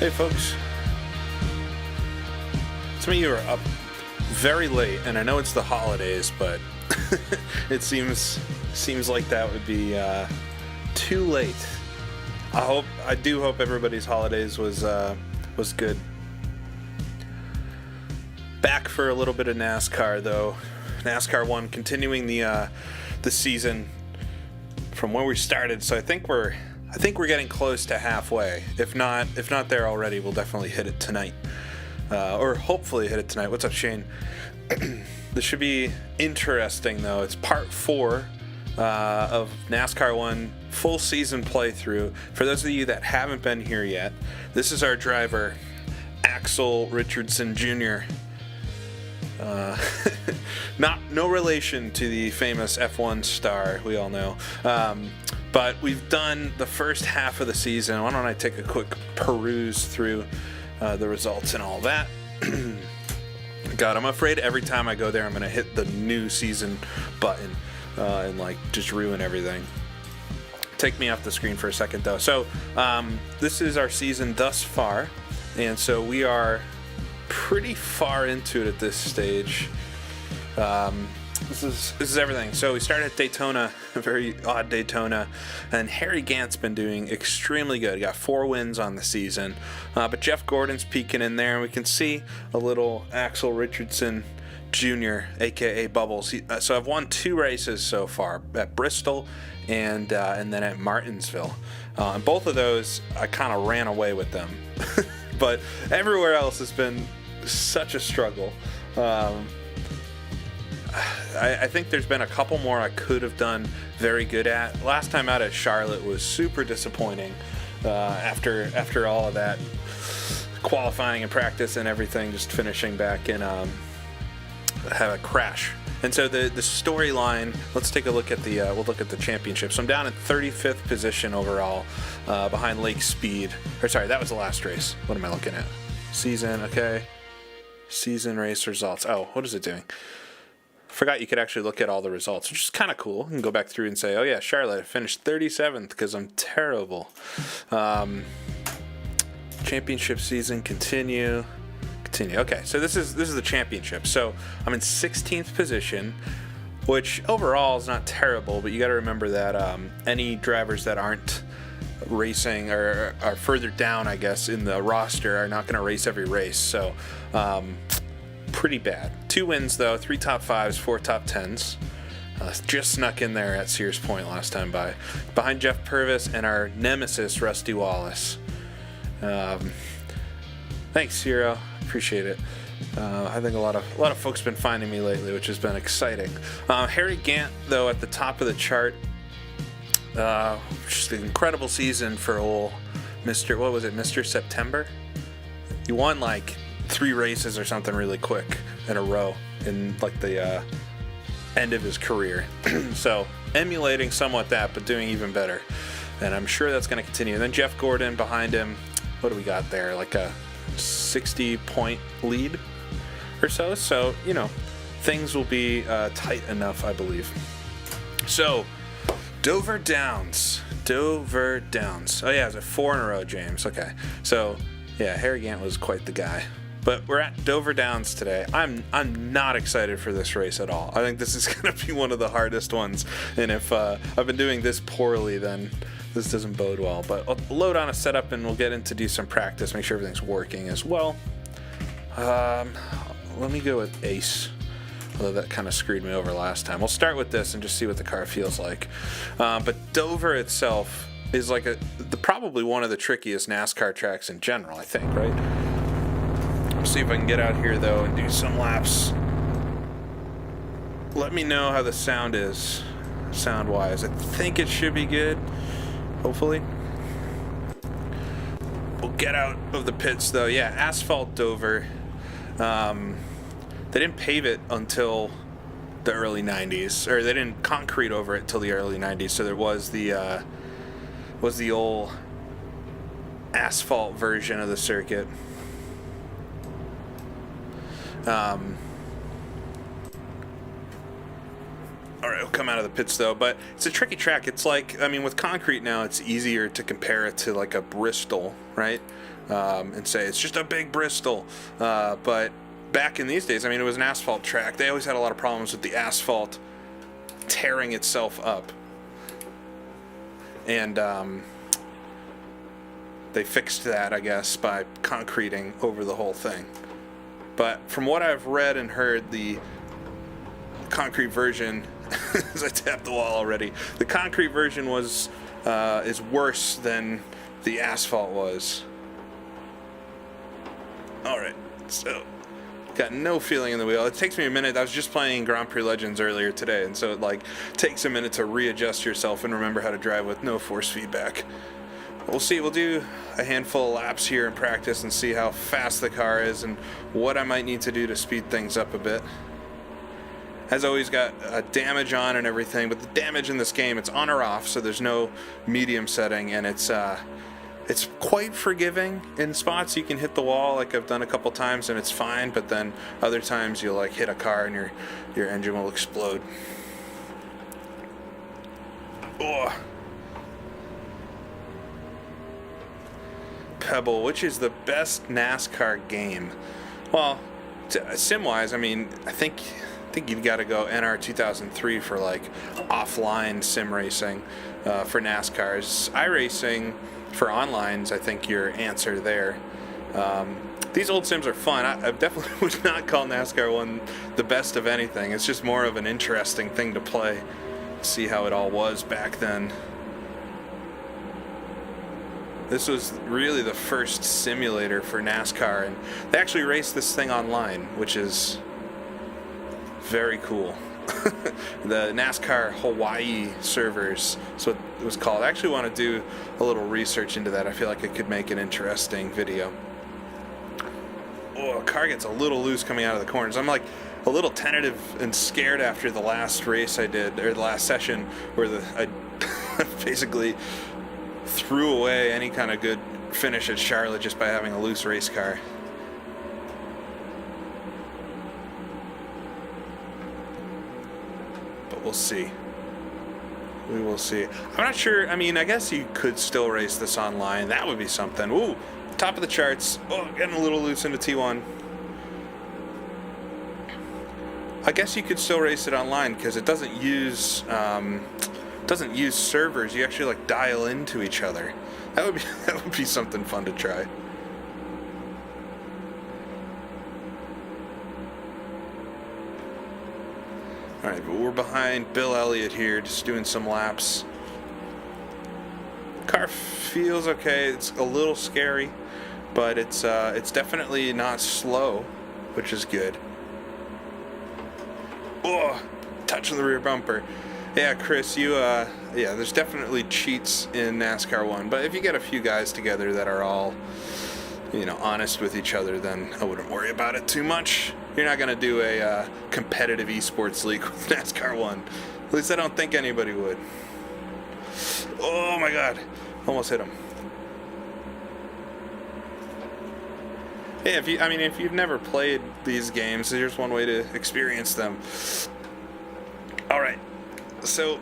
Hey folks, some of you are up very late, and I know it's the holidays, but it seems like that would be too late. I do hope everybody's holidays was good. Back for a little bit of NASCAR though. NASCAR 1 continuing the season from where we started, so I think we're getting close to halfway. If not there already, we'll definitely hit it tonight. Or hopefully hit it tonight. What's up, Shane? This should be interesting, though. It's part 4 of NASCAR 1 full season playthrough. For those of you that haven't been here yet, this is our driver, Axel Richardson Jr. No relation to the famous F1 star, we all know. But we've done the first half of the season. Why don't I take a quick peruse through the results and all that. God, I'm afraid every time I go there, I'm going to hit the new season button and like just ruin everything. Take me off the screen for a second, though. So this is our season thus far, and so we are pretty far into it at this stage. This is everything. So we started at Daytona, a very odd Daytona, and Harry Gant's been doing extremely good. He got 4 wins on the season, but Jeff Gordon's peeking in there, and we can see a little Axel Richardson Jr., aka Bubbles. So I've won 2 races so far, at Bristol and then at Martinsville. And both of those, I kind of ran away with them, but everywhere else has been such a struggle. I think there's been a couple more I could have done very good at. Last time out at Charlotte was super disappointing after all of that qualifying and practice and everything, just finishing back in have a crash. And so the storyline, let's take a look at we'll look at the championship. So I'm down in 35th position overall, behind Lake Speed. Or sorry, that was the last race. What am I looking at? Season, okay. Season race results. Oh, what is it doing? Forgot you could actually look at all the results, which is kind of cool. You can go back through and say, oh yeah, Charlotte, I finished 37th because I'm terrible. Championship season, continue. Okay, so this is the championship. So I'm in 16th position, which overall is not terrible, but you got to remember that any drivers that aren't racing or are further down, I guess, in the roster are not going to race every race. So pretty bad. 2 wins though, 3 top 5s, 4 top 10s. Just snuck in there at Sears Point last time behind Jeff Purvis and our nemesis Rusty Wallace. Thanks, Hero. Appreciate it. I think a lot of folks been finding me lately, which has been exciting. Harry Gant though at the top of the chart. Just an incredible season for old Mr. September. He won like 3 races or something really quick in a row in like the end of his career. So emulating somewhat that, but doing even better. And I'm sure that's going to continue. And then Jeff Gordon behind him. What do we got there? Like a 60-point lead or so. So, you know, things will be tight enough, I believe. So, Dover Downs. Oh yeah, it was 4 in a row, James. Okay. So, yeah, Harry Gant was quite the guy. But we're at Dover Downs today. I'm not excited for this race at all. I think this is going to be one of the hardest ones. And if I've been doing this poorly, then this doesn't bode well. But I'll load on a setup and we'll get in to do some practice, make sure everything's working as well. Let me go with Ace. Although that kind of screwed me over last time. We'll start with this and just see what the car feels like. But Dover itself is like probably one of the trickiest NASCAR tracks in general, I think, right? See if I can get out here though and do some laps. Let me know how the sound is, sound-wise. I think it should be good, hopefully. We'll get out of the pits though. Yeah, asphalt Dover. They didn't pave it until the early 90s, or they didn't concrete over it till the early 90s. So there was the old asphalt version of the circuit. All right, we'll come out of the pits though, but it's a tricky track. It's like, I mean, with concrete now, it's easier to compare it to like a Bristol, right? and say it's just a big Bristol. But back in these days, I mean, it was an asphalt track. They always had a lot of problems with the asphalt tearing itself up. And they fixed that, I guess, by concreting over the whole thing. But from what I've read and heard, the concrete version, as I tapped the wall already, the concrete version is worse than the asphalt was. All right, so got no feeling in the wheel. It takes me a minute. I was just playing Grand Prix Legends earlier today, and so it takes a minute to readjust yourself and remember how to drive with no force feedback. We'll see. We'll do a handful of laps here in practice and see how fast the car is and what I might need to do to speed things up a bit. Has always got damage on and everything, but the damage in this game, it's on or off, so there's no medium setting, and it's quite forgiving. In spots you can hit the wall like I've done a couple times and it's fine, but then other times you'll hit a car and your engine will explode. Oh. Pebble, which is the best NASCAR game? Well, sim-wise, I mean, I think you've got to go NR 2003 for offline sim racing. For NASCARs, iRacing for online's I think your answer there. These old sims are fun. I definitely would not call NASCAR one the best of anything. It's just more of an interesting thing to play, see how it all was back then. This was really the first simulator for NASCAR, and they actually raced this thing online, which is very cool. The NASCAR Hawaii servers is what it was called. I actually want to do a little research into that. I feel like it could make an interesting video. Oh, car gets a little loose coming out of the corners. I'm a little tentative and scared after the last race I did, or the last session, where I basically threw away any kind of good finish at Charlotte just by having a loose race car. But we'll see. We will see. I'm not sure. I mean, I guess you could still race this online. That would be something. Ooh, top of the charts. Oh, getting a little loose into T1. I guess you could still race it online because it doesn't use servers. You actually dial into each other. That would be something fun to try. All right, but we're behind Bill Elliott here, just doing some laps. Car feels okay. It's a little scary, but it's definitely not slow, which is good. Oh, touching the rear bumper. Yeah, Chris, yeah, there's definitely cheats in NASCAR 1, but if you get a few guys together that are all, honest with each other, then I wouldn't worry about it too much. You're not going to do a competitive esports league with NASCAR 1. At least I don't think anybody would. Oh my God, almost hit him. Yeah, if you've never played these games, here's one way to experience them. All right. So,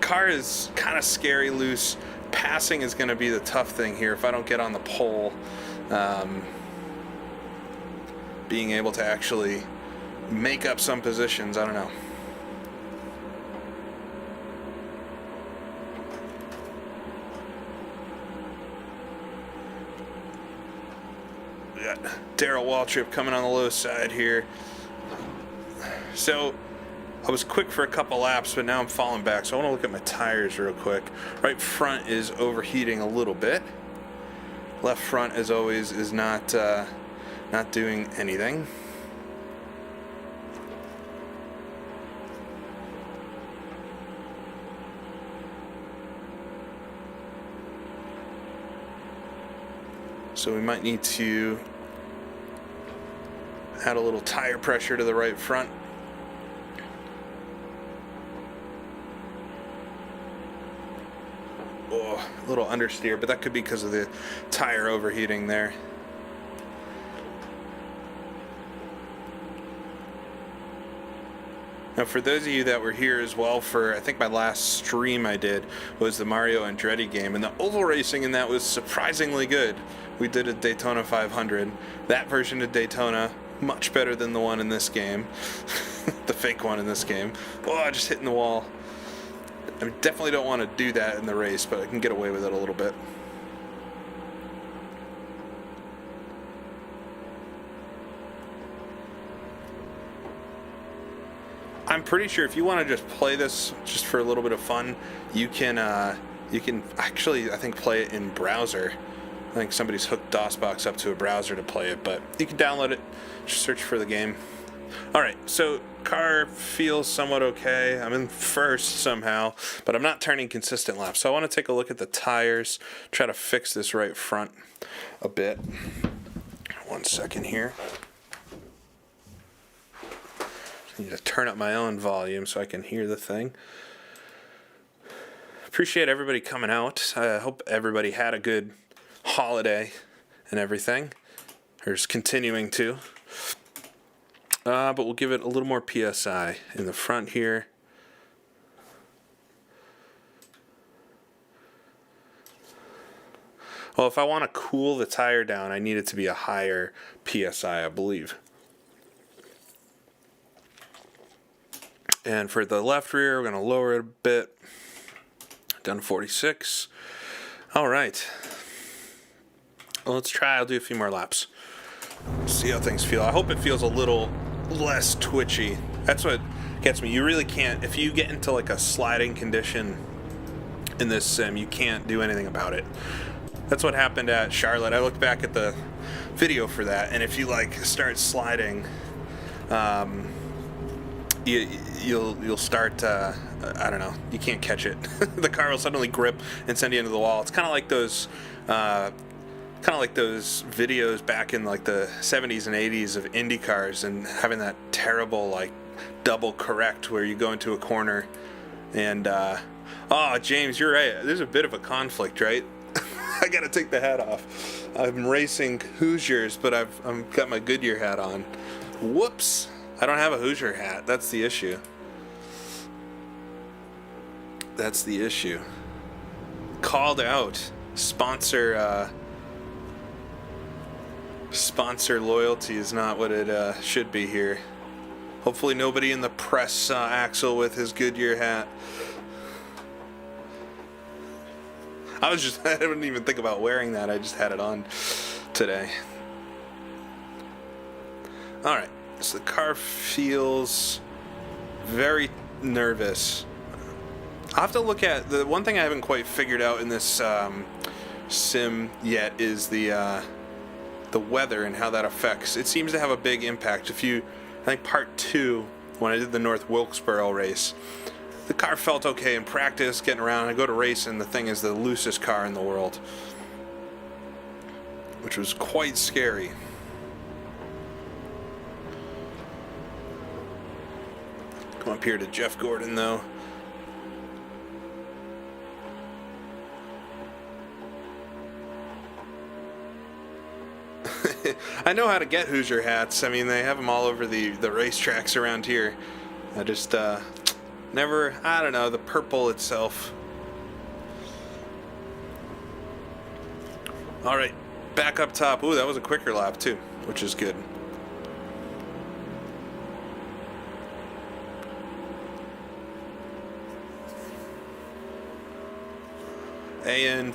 car is kind of scary loose. Passing is going to be the tough thing here if I don't get on the pole. Being able to actually make up some positions, I don't know. We got Darrell Waltrip coming on the low side here. So, I was quick for a couple laps, but now I'm falling back, so I want to look at my tires real quick. Right front is overheating a little bit. Left front, as always, is not doing anything. So we might need to add a little tire pressure to the right front. Oh, a little understeer, but that could be because of the tire overheating there. Now, for those of you that were here as well for, I think my last stream I did was the Mario Andretti game, and the oval racing in that was surprisingly good. We did a Daytona 500. That version of Daytona, much better than the one in this game. The fake one in this game. Oh, just hitting the wall. I definitely don't want to do that in the race, but I can get away with it a little bit. I'm pretty sure if you want to just play this just for a little bit of fun, you can actually, I think, play it in browser. I think somebody's hooked DOSBox up to a browser to play it, but you can download it, just search for the game. Alright, so car feels somewhat okay. I'm in first somehow, but I'm not turning consistent laps. So I want to take a look at the tires, try to fix this right front a bit. 1 second here. I need to turn up my own volume so I can hear the thing. Appreciate everybody coming out. I hope everybody had a good holiday and everything. Or is continuing to. But we'll give it a little more PSI in the front here. Well, if I want to cool the tire down, I need it to be a higher PSI, I believe. And for the left rear, we're going to lower it a bit. Down to 46. All right. Well, let's try. I'll do a few more laps. See how things feel. I hope it feels a little less twitchy. That's what gets me. You really can't, if you get into like a sliding condition in this sim, you can't do anything about it. That's what happened at Charlotte. I looked back at the video for that, and if you like start sliding, you'll start, I don't know, you can't catch it. The car will suddenly grip and send you into the wall. It's kind of like those videos back in like the 70s and 80s of Indy cars and having that terrible like double correct where you go into a corner and oh, James, you're right, there's a bit of a conflict, right? I gotta take the hat off. I'm racing Hoosiers, but I've got my Goodyear hat on. Whoops, I don't have a Hoosier hat. That's the issue. That's the issue. Called out. Sponsor loyalty is not what it should be here. Hopefully nobody in the press saw Axel with his Goodyear hat. I didn't even think about wearing that. I just had it on today. Alright, so the car feels very nervous. I'll have to look at, the one thing I haven't quite figured out in this sim yet is the weather and how that affects. It seems to have a big impact. I think part 2, when I did the North Wilkesboro race, the car felt okay in practice, getting around. I go to race, and the thing is the loosest car in the world, which was quite scary. Come up here to Jeff Gordon, though. I know how to get Hoosier hats. I mean, they have them all over the racetracks around here. I just never, I don't know, the purple itself. All right, back up top. Ooh, that was a quicker lap too, which is good. And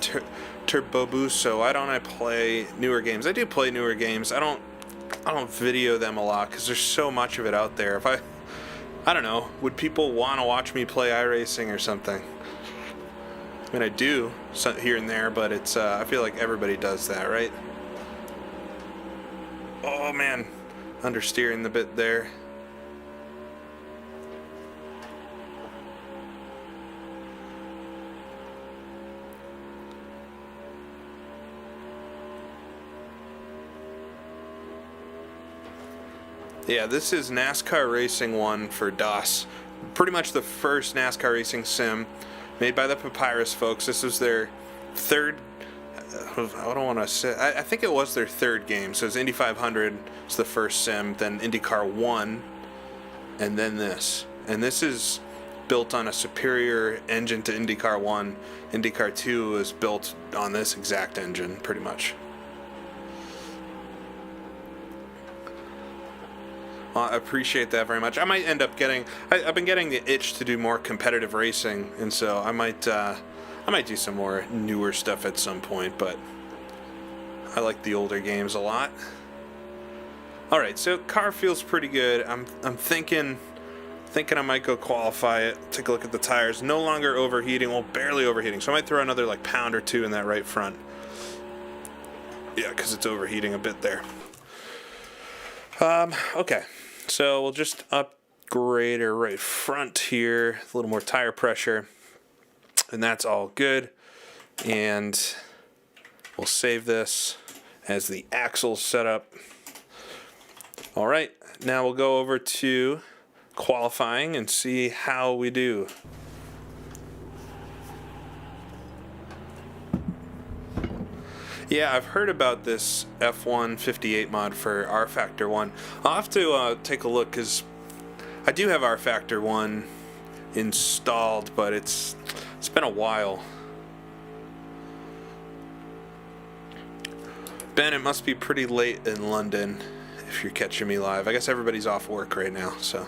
Turbobuso, why don't I play newer games? I do play newer games. I don't video them a lot because there's so much of it out there. If I don't know, would people want to watch me play iRacing or something? I mean, I do here and there, but it's I feel like everybody does that, right? Oh man, understeering the bit there. Yeah, this is NASCAR Racing 1 for DOS. Pretty much the first NASCAR racing sim made by the Papyrus folks. This was their third, I don't want to say, I think it was their third game. So it's Indy 500, it's the first sim, then IndyCar 1, and then this. and this is built on a superior engine to IndyCar 1. IndyCar 2 is built on this exact engine, pretty much. Well, I appreciate that very much. I might end up getting... I've been getting the itch to do more competitive racing, and so I might do some more newer stuff at some point, but I like the older games a lot. All right, so car feels pretty good. I'm thinking I might go qualify it. Take a look at the tires. No longer overheating. Well, barely overheating. So I might throw another like pound or two in that right front. Yeah, because it's overheating a bit there. Okay, so we'll just upgrade our right front here. A little more tire pressure. And that's all good. And we'll save this as the Axel setup. All right, now we'll go over to qualifying and see how we do. Yeah, I've heard about this F1 58 mod for R Factor 1. I'll have to take a look because I do have R Factor 1 installed, but it's been a while. Ben, it must be pretty late in London if you're catching me live. I guess everybody's off work right now, so.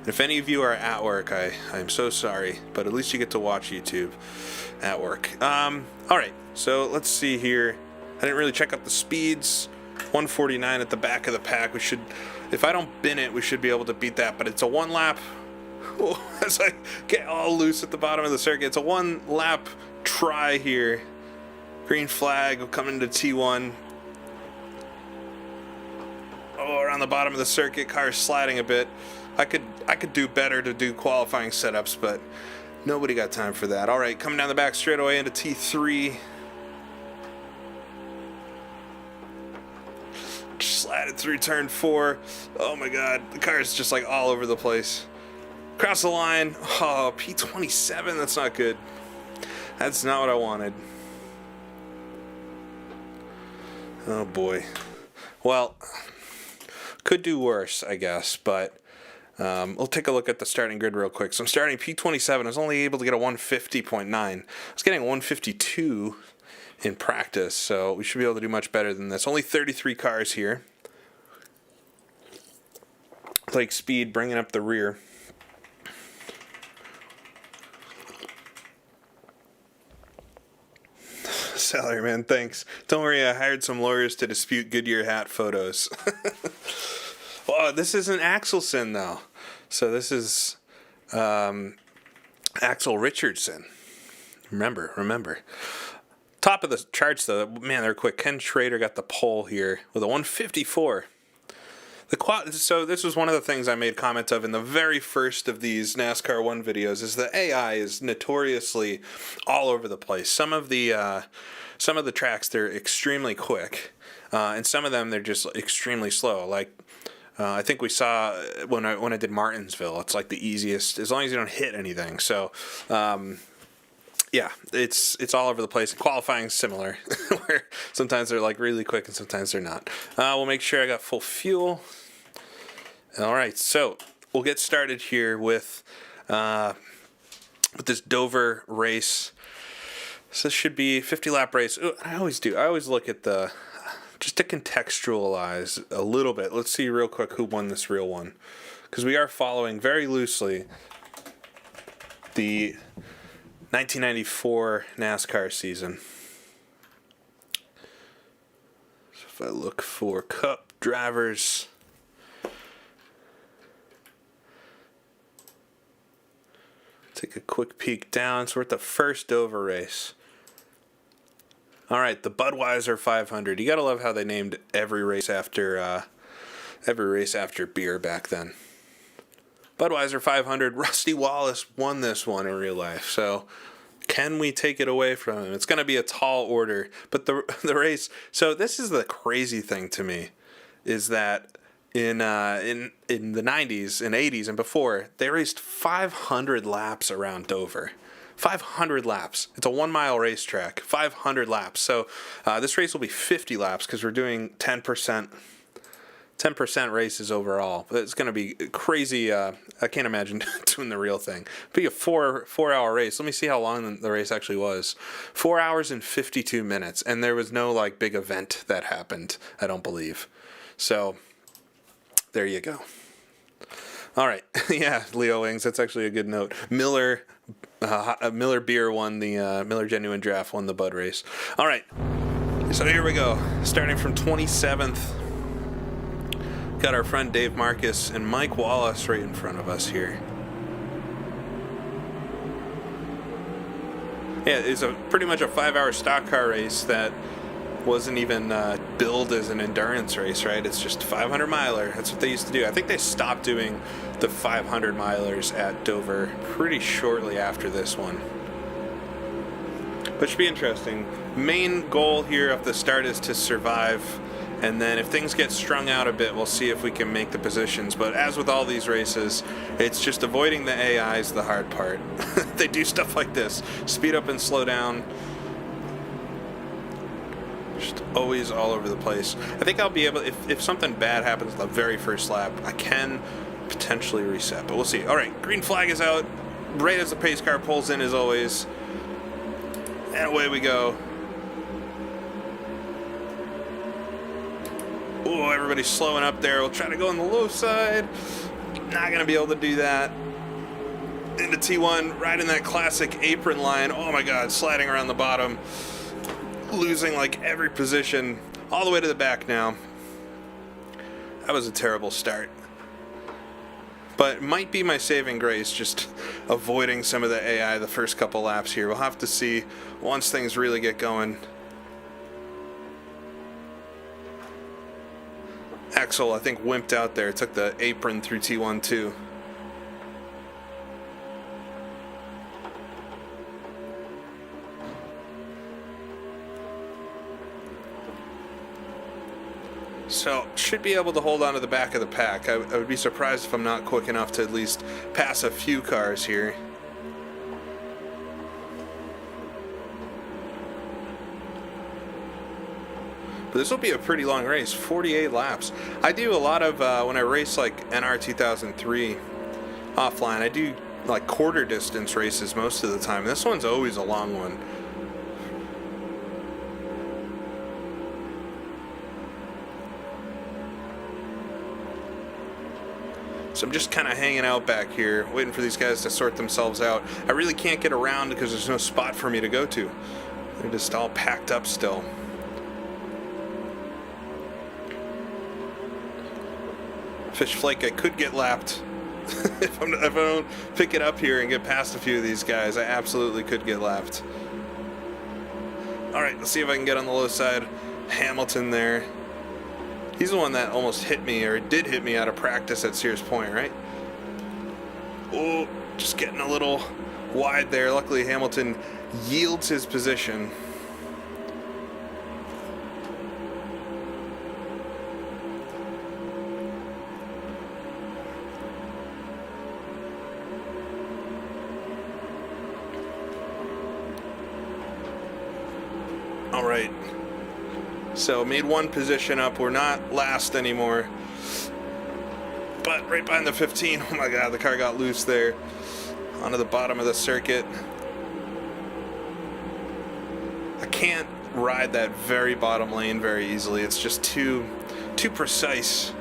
If any of you are at work, I'm so sorry, but at least you get to watch YouTube at work. All right, so let's see here. I didn't really check out the speeds. 149 at the back of the pack. We should, if I don't bin it, we should be able to beat that, but it's a one lap. Oh, as I get all loose at the bottom of the circuit, it's a one lap try here. Green flag, we'll come into T1. Oh, around the bottom of the circuit, car's sliding a bit. I could do better to do qualifying setups, but nobody got time for that. All right, coming down the back straightaway into T3. Slided through turn 4. Oh my God, the car is just like all over the place. Cross the line. Oh, P27, that's not good. That's not what I wanted. Oh boy. Well, could do worse, I guess, but we'll take a look at the starting grid real quick. So I'm starting P27. I was only able to get a 150.9. I was getting 152 in practice, so we should be able to do much better than this. Only 33 cars here. Like speed, bringing up the rear. Salary man, thanks. Don't worry, I hired some lawyers to dispute Goodyear hat photos. Well, this isn't Axelson though. So this is Axel Richardson. Remember. Top of the charts though, man, they're quick. Ken Schrader got the pole here with a 154. So this was one of the things I made comment of in the very first of these NASCAR 1 videos, is the AI is notoriously all over the place. Some of the tracks, they're extremely quick, and some of them they're just extremely slow. Like I think we saw when I did Martinsville, it's like the easiest as long as you don't hit anything. So yeah, it's all over the place. Qualifying similar, where sometimes they're like really quick and sometimes they're not. We'll make sure I got full fuel. All right, so we'll get started here with this Dover race. So this should be 50-lap race. Ooh, I always do. I always look at just to contextualize a little bit. Let's see real quick who won this real one, because we are following very loosely the 1994 NASCAR season. So if I look for Cup drivers, take a quick peek down. So we're at the first Dover race. All right, the Budweiser 500. You gotta love how they named every race after beer back then. Budweiser 500. Rusty Wallace won this one in real life. So can we take it away from him? It's going to be a tall order. But the race. So this is the crazy thing to me, is that in the 90s and 80s and before, they raced 500 laps around Dover. 500 laps. It's a 1 mile racetrack. 500 laps. So this race will be 50 laps because we're doing 10% 10% races overall. But it's going to be crazy. I can't imagine doing the real thing. It'd be a 4-hour race. Let me see how long the race actually was. 4 hours and 52 minutes. And there was no like big event that happened, I don't believe. So there you go. All right. Yeah, Leo Wings. That's actually a good note. Miller Beer won the Miller Genuine Draft won the Bud race. All right. So here we go. Starting from 27th. Got our friend Dave Marcus and Mike Wallace right in front of us here. Yeah, it's pretty much a 5-hour stock car race that wasn't even billed as an endurance race, right? It's just 500 miler. That's what they used to do. I think they stopped doing the 500 milers at Dover pretty shortly after this one. But should be interesting. Main goal here at the start is to survive, and then if things get strung out a bit, we'll see if we can make the positions. But as with all these races, it's just avoiding the AIs the hard part. They do stuff like this. Speed up and slow down. Just always all over the place. I think I'll be able, if something bad happens the very first lap, I can potentially reset, but we'll see. All right, green flag is out right as the pace car pulls in as always. And away we go. Oh, everybody's slowing up there. We'll try to go on the low side. Not going to be able to do that. Into T1, right in that classic apron line. Oh my God, sliding around the bottom. Losing like every position all the way to the back now. That was a terrible start. But it might be my saving grace, just avoiding some of the AI the first couple laps here. We'll have to see once things really get going. Axel, I think, wimped out there. Took the apron through T1 too. So, should be able to hold on to the back of the pack. I would be surprised if I'm not quick enough to at least pass a few cars here. But this will be a pretty long race, 48 laps. I do a lot of, when I race like NR 2003 offline, I do like quarter distance races most of the time. This one's always a long one. So I'm just kind of hanging out back here, waiting for these guys to sort themselves out. I really can't get around because there's no spot for me to go to. They're just all packed up still. Fish Flake, I could get lapped. if I don't pick it up here and get past a few of these guys, I absolutely could get lapped. All right, let's see if I can get on the low side. Hamilton there. He's the one that almost hit me, or did hit me out of practice at Sears Point, right? Oh, just getting a little wide there. Luckily, Hamilton yields his position. All right. So made one position up. We're not last anymore. But right behind the 15. Oh my God, the car got loose there. Onto the bottom of the circuit. I can't ride that very bottom lane very easily. It's just too precise.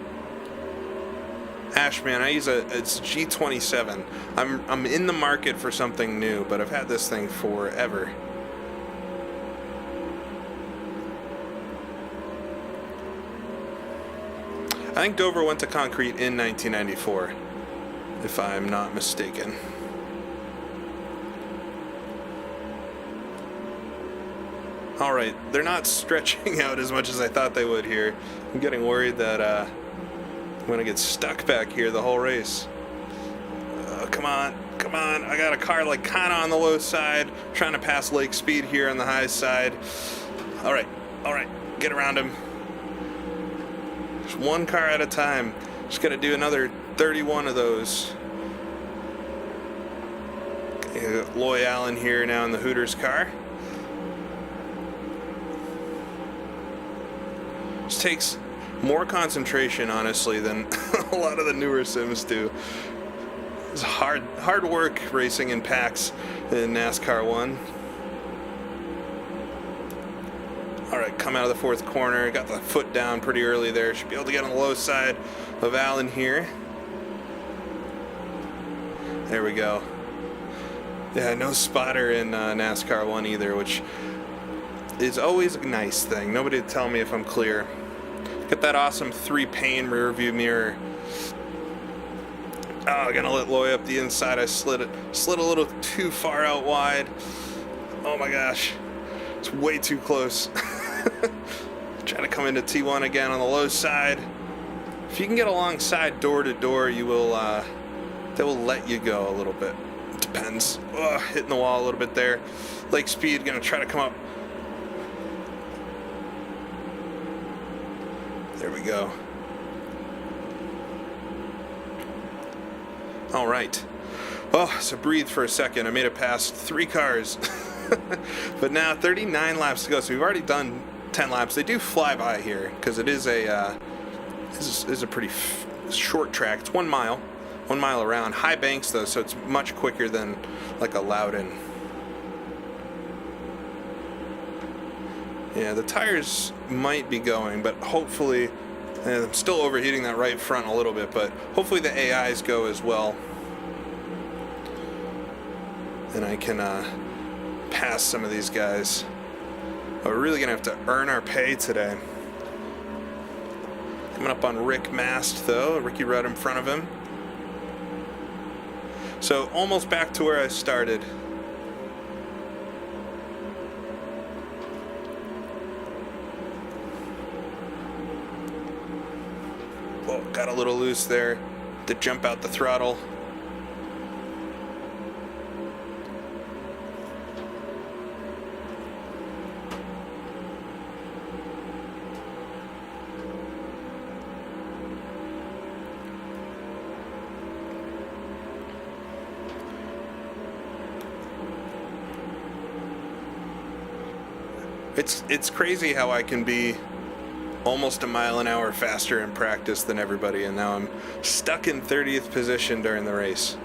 Ashman, I use it's G27. I'm in the market for something new, but I've had this thing forever. I think Dover went to concrete in 1994, if I'm not mistaken. All right, they're not stretching out as much as I thought they would here. I'm getting worried that I'm going to get stuck back here the whole race. Come on. I got a car like kind of on the low side, trying to pass Lake Speed here on the high side. All right, get around him. Just one car at a time. Just got to do another 31 of those. Okay, Loy Allen here now in the Hooters car. Just takes more concentration, honestly, than a lot of the newer sims do. It's hard work racing in packs in NASCAR 1. Alright, come out of the fourth corner. Got the foot down pretty early there. Should be able to get on the low side of Allen here. There we go. Yeah, no spotter in NASCAR 1 either, which is always a nice thing. Nobody would tell me if I'm clear. Got that awesome 3-pane rear view mirror. Oh, gonna let Loy up the inside. I slid a little too far out wide. Oh my gosh, it's way too close. Trying to come into T1 again on the low side. If you can get alongside door to door, you will. They will let you go a little bit. It depends. Oh, hitting the wall a little bit there. Lake speed, gonna try to come up. There we go. All right. Oh, so breathe for a second. I made it past 3 cars. But now 39 laps to go. So we've already done 10 laps. They do fly by here because it is a pretty short track. It's 1 mile. 1 mile around. High banks though, so it's much quicker than like a Loudon. Yeah, the tires might be going, but hopefully, and I'm still overheating that right front a little bit, but hopefully the AIs go as well. And I can pass some of these guys. But we're really going to have to earn our pay today. Coming up on Rick Mast, though. Ricky Rudd in front of him. So almost back to where I started. Oh, got a little loose there to jump out the throttle. It's crazy how I can be almost a mile an hour faster in practice than everybody, and now I'm stuck in 30th position during the race.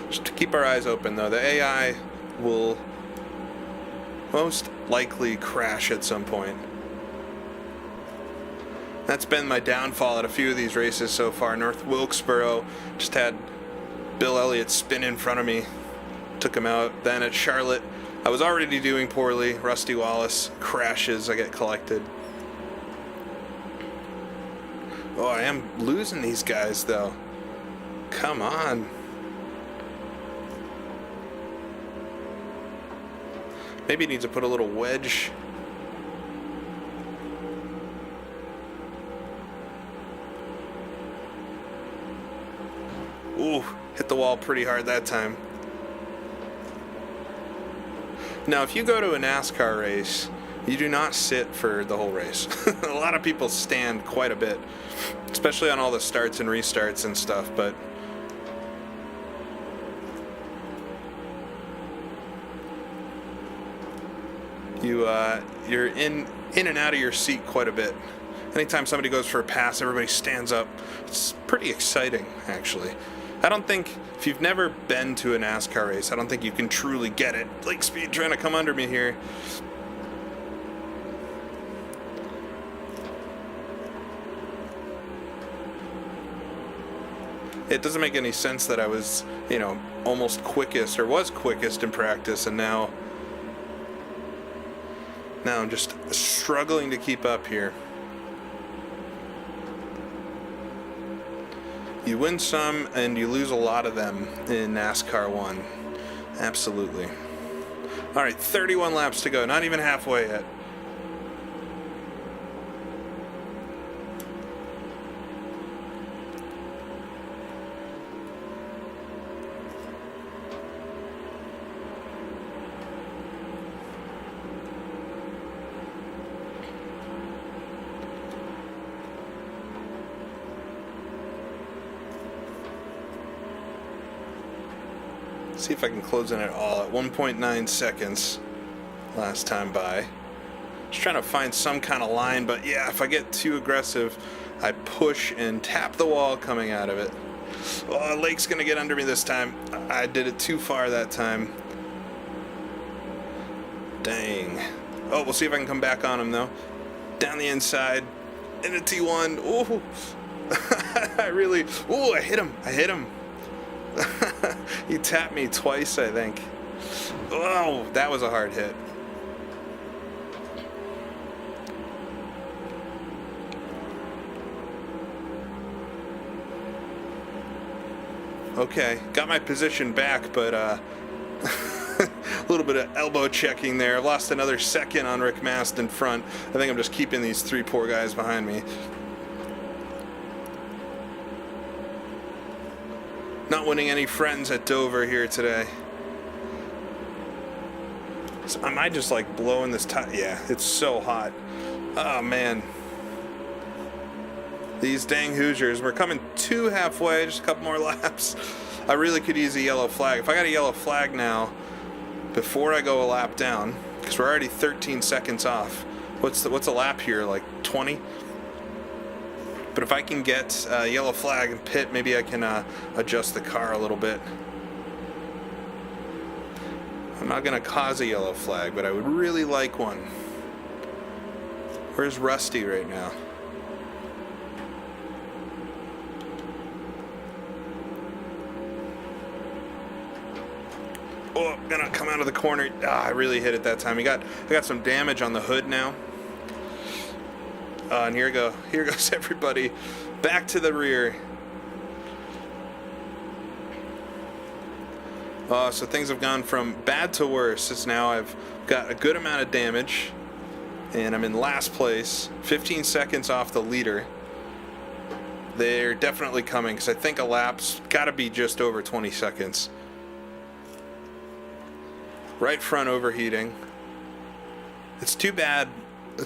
Just to keep our eyes open though, the AI will most likely crash at some point. That's been my downfall at a few of these races so far. North Wilkesboro just had Bill Elliott spin in front of me, took him out. Then at Charlotte, I was already doing poorly. Rusty Wallace crashes, I get collected. Oh, I am losing these guys though. Come on. Maybe he needs to put a little wedge. Ooh, hit the wall pretty hard that time. Now, if you go to a NASCAR race, you do not sit for the whole race. A lot of people stand quite a bit, especially on all the starts and restarts and stuff, but you're in and out of your seat quite a bit. Anytime somebody goes for a pass, everybody stands up. It's pretty exciting, actually. I don't think, if you've never been to a NASCAR race, I don't think you can truly get it. Lake speed trying to come under me here. It doesn't make any sense that I was, almost quickest, or was quickest in practice, and now I'm just struggling to keep up here. You win some and you lose a lot of them in NASCAR 1. Absolutely. All right, 31 laps to go. Not even halfway yet. See if I can close in at all at 1.9 seconds last time by. Just trying to find some kind of line, but yeah, if I get too aggressive, I push and tap the wall coming out of it. Oh, Lake's gonna get under me this time. I did it too far that time. Dang. Oh, we'll see if I can come back on him though. Down the inside, in a T1. Ooh. I hit him. He tapped me twice, I think. Oh, that was a hard hit. Okay, got my position back, but a little bit of elbow checking there. I've lost another second on Rick Mast in front. I think I'm just keeping these three poor guys behind me. Not winning any friends at Dover here today. So am I just like blowing this tire? Yeah, it's so hot. Oh man. These dang Hoosiers. We're coming to halfway, just a couple more laps. I really could use a yellow flag. If I got a yellow flag now, before I go a lap down, because we're already 13 seconds off. What's a lap here, like 20? But if I can get a yellow flag and pit, maybe I can adjust the car a little bit. I'm not going to cause a yellow flag, but I would really like one. Where's Rusty right now? Oh, I'm gonna come out of the corner. I really hit it that time. I got some damage on the hood now. And here goes everybody back to the rear. So things have gone from bad to worse. It's now I've got a good amount of damage, and I'm in last place, 15 seconds off the leader. They're definitely coming, because I think a lap's got to be just over 20 seconds. Right front overheating. It's too bad. I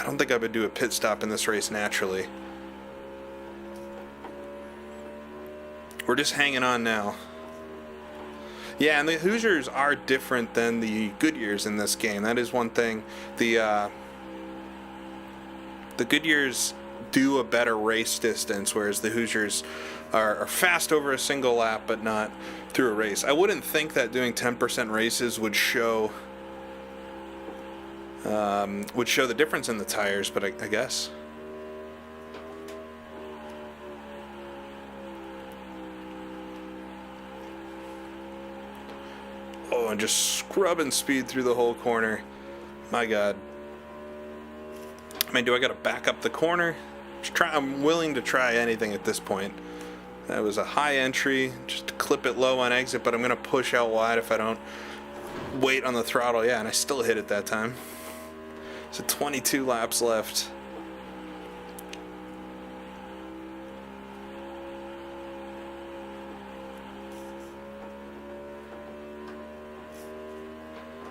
don't think I would do a pit stop in this race naturally. We're just hanging on now. Yeah, and the Hoosiers are different than the Goodyears in this game. That is one thing. The Goodyears do a better race distance, whereas the Hoosiers are fast over a single lap, but not through a race. I wouldn't think that doing 10% races would show the difference in the tires, but I guess. Oh, and just scrubbing speed through the whole corner. My God. I mean, do I got to back up the corner? I'm willing to try anything at this point. That was a high entry, just clip it low on exit, but I'm going to push out wide if I don't wait on the throttle. Yeah, and I still hit it that time. So 22 laps left.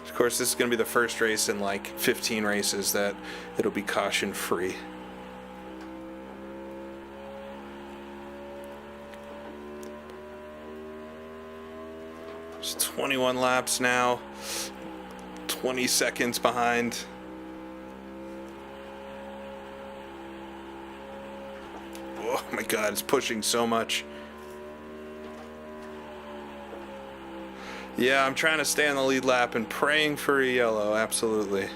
Of course, this is going to be the first race in like 15 races that it'll be caution free. It's 21 laps now, 20 seconds behind. Oh my God, it's pushing so much. Yeah, I'm trying to stay on the lead lap and praying for a yellow, absolutely.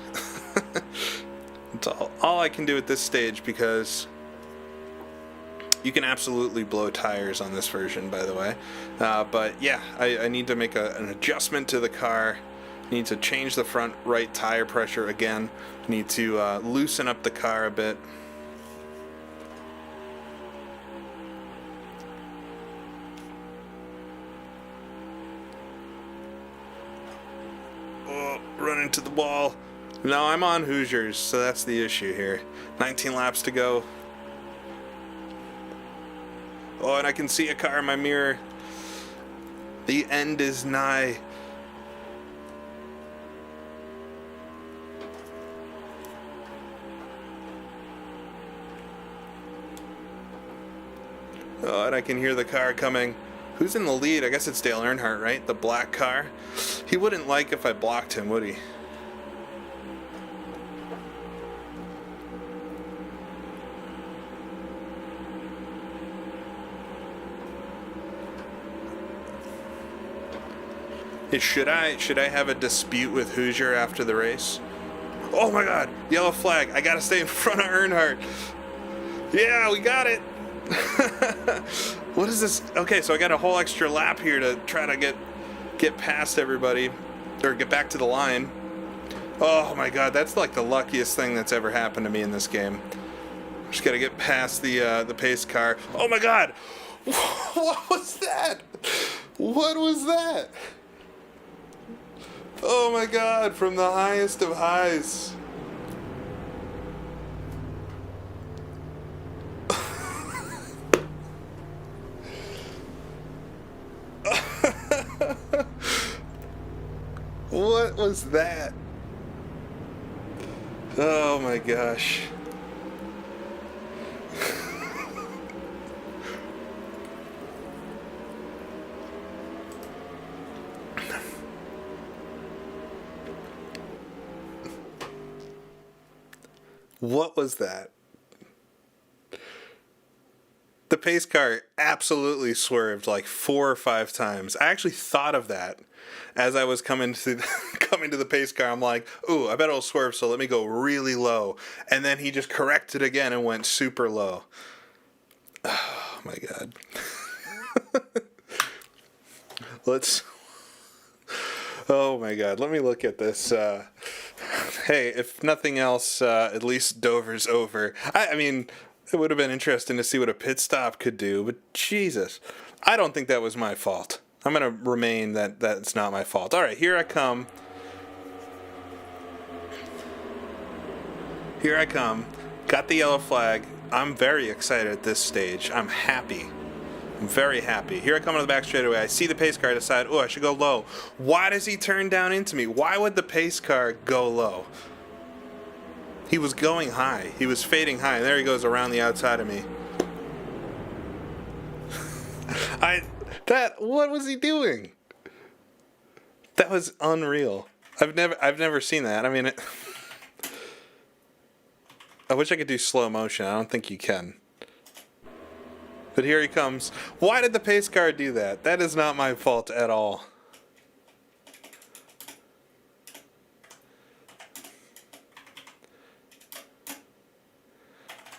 It's all I can do at this stage, because you can absolutely blow tires on this version, by the way. But yeah, I need to make an adjustment to the car. Need to change the front right tire pressure again. Need to loosen up the car a bit. Oh, run into the wall. No, I'm on Hoosiers, so that's the issue here. 19 laps to go. Oh, and I can see a car in my mirror. The end is nigh. Oh, and I can hear the car coming. Who's in the lead? I guess it's Dale Earnhardt, right? The black car. He wouldn't like if I blocked him, would he? Should I have a dispute with Hoosier after the race? Oh my God, yellow flag. I gotta stay in front of Earnhardt. Yeah, we got it. What is this? Okay, so I got a whole extra lap here to try to get past everybody, or get back to the line. Oh my God, that's like the luckiest thing that's ever happened to me in this game. Just gotta get past the pace car. Oh my God, what was that? What was that? Oh my God, from the highest of highs. What was that? Oh my gosh. What was that? The pace car absolutely swerved like 4 or 5 times. I actually thought of that as I was coming to the pace car. I'm like, ooh, I bet it'll swerve, so let me go really low. And then he just corrected again and went super low. Oh my God. Oh my God, let me look at this. Hey, if nothing else, at least Dover's over. I mean, it would have been interesting to see what a pit stop could do, but Jesus, I don't think that was my fault. I'm going to remain that it's not my fault. All right, here I come. Here I come. Got the yellow flag. I'm very excited at this stage. I'm happy. I'm very happy. Here I come on the back straightaway. I see the pace car. I decide, oh, I should go low. Why does he turn down into me? Why would the pace car go low? He was going high. He was fading high. And there he goes around the outside of me. What was he doing? That was unreal. I've never seen that. I mean, I wish I could do slow motion. I don't think you can. But here he comes. Why did the pace car do that? That is not my fault at all.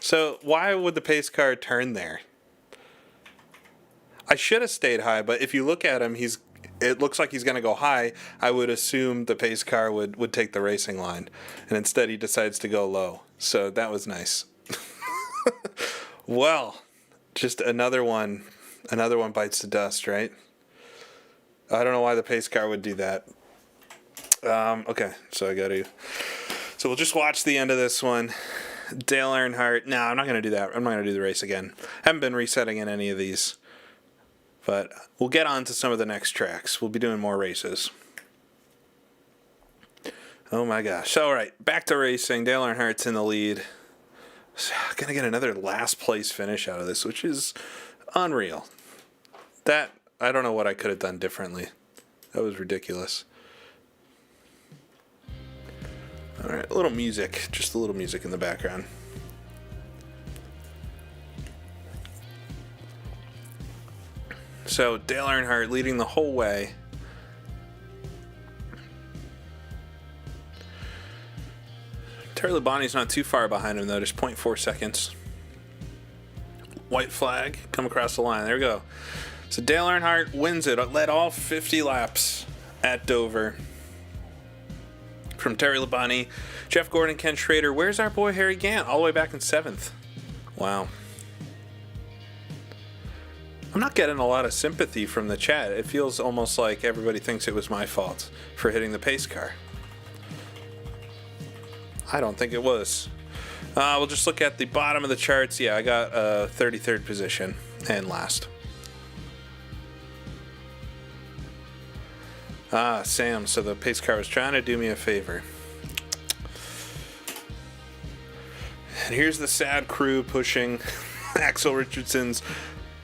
So why would the pace car turn there? I should have stayed high, but if you look at him, it looks like he's going to go high. I would assume the pace car would take the racing line, and instead he decides to go low. So that was nice. Well, just another one bites the dust, right? I don't know why the pace car would do that. Okay, so we'll just watch the end of this one. Dale Earnhardt. No, I'm not going to do that. I'm not going to do the race again. Haven't been resetting in any of these. But we'll get on to some of the next tracks. We'll be doing more races. Oh my gosh. All right, back to racing. Dale Earnhardt's in the lead. Gonna get another last place finish out of this, which is unreal. That, I don't know what I could have done differently. That was ridiculous. All right, a little music, just a little music in the background. So Dale Earnhardt leading the whole way. Terry Labonte's not too far behind him though, just 0.4 seconds. White flag, come across the line. There we go. So Dale Earnhardt wins it, led all 50 laps at Dover. From Terry Labonte, Jeff Gordon, Ken Schrader. Where's our boy Harry Gant? All the way back in 7th. Wow. I'm not getting a lot of sympathy from the chat. It feels almost like everybody thinks it was my fault for hitting the pace car. I don't think it was. We'll just look at the bottom of the charts. Yeah, I got 33rd position and last. Sam, so the pace car was trying to do me a favor. And here's the sad crew pushing Axel Richardson's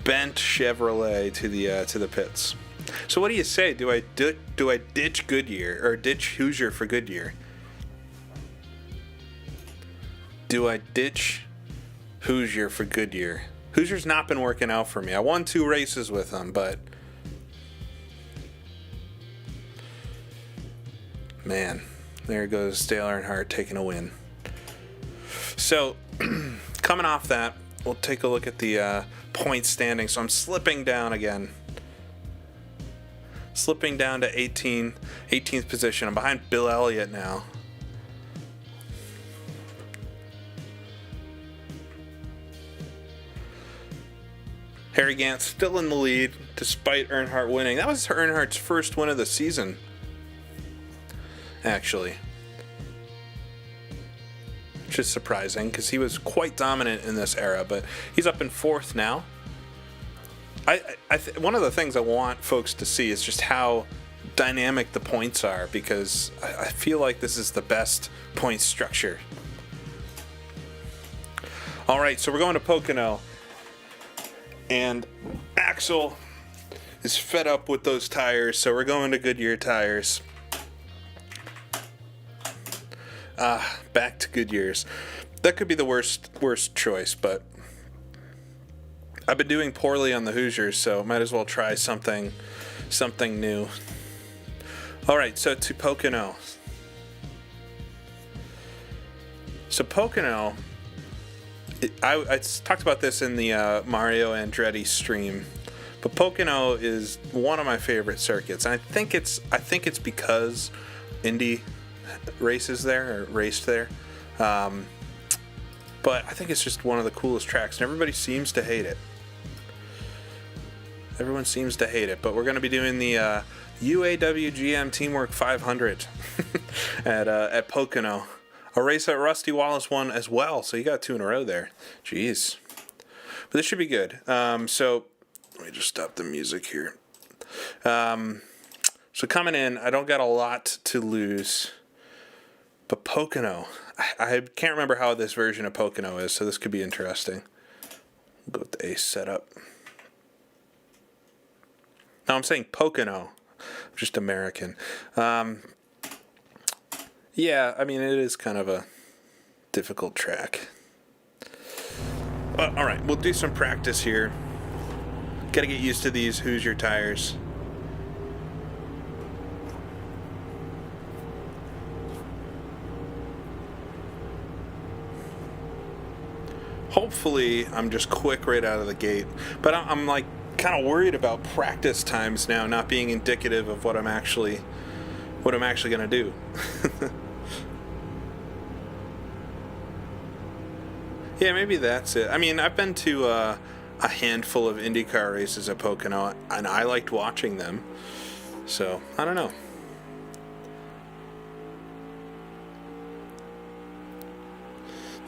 bent Chevrolet to the pits. So what do you say? Do I ditch Goodyear or ditch Hoosier for Goodyear? Do I ditch Hoosier for Goodyear? Hoosier's not been working out for me. I won 2 races with them, but Man, there goes Dale Earnhardt taking a win. So, coming off that, we'll take a look at the point standing. So I'm slipping down again. Slipping down to 18th position. I'm behind Bill Elliott now. Harry Gant still in the lead, despite Earnhardt winning. That was Earnhardt's first win of the season, actually. Which is surprising, because he was quite dominant in this era, but he's up in 4th now. One of the things I want folks to see is just how dynamic the points are, because I feel like this is the best point structure. All right, so we're going to Pocono. And Axel is fed up with those tires, so we're going to Goodyear tires. Back to Goodyear's. That could be the worst choice, but I've been doing poorly on the Hoosiers, so might as well try something new. All right, so to Pocono. So Pocono, I talked about this in the Mario Andretti stream, but Pocono is one of my favorite circuits, and I think it's because Indy races there or raced there, but I think it's just one of the coolest tracks, and everybody seems to hate it. Everyone seems to hate it, but we're going to be doing the UAW-GM Teamwork 500 at Pocono. A race that Rusty Wallace won as well, so you got 2 in a row there. Jeez. But this should be good. So let me just stop the music here. So coming in, I don't got a lot to lose. But Pocono, I can't remember how this version of Pocono is, so this could be interesting. We'll go with the ace setup. No, I'm saying Pocono. I'm just American. Yeah, I mean, it is kind of a difficult track. All right, we'll do some practice here. Got to get used to these Hoosier tires. Hopefully, I'm just quick right out of the gate. But I'm like kind of worried about practice times now not being indicative of what I'm actually going to do. Yeah, maybe that's it. I mean, I've been to a handful of IndyCar races at Pocono, and I liked watching them. So, I don't know.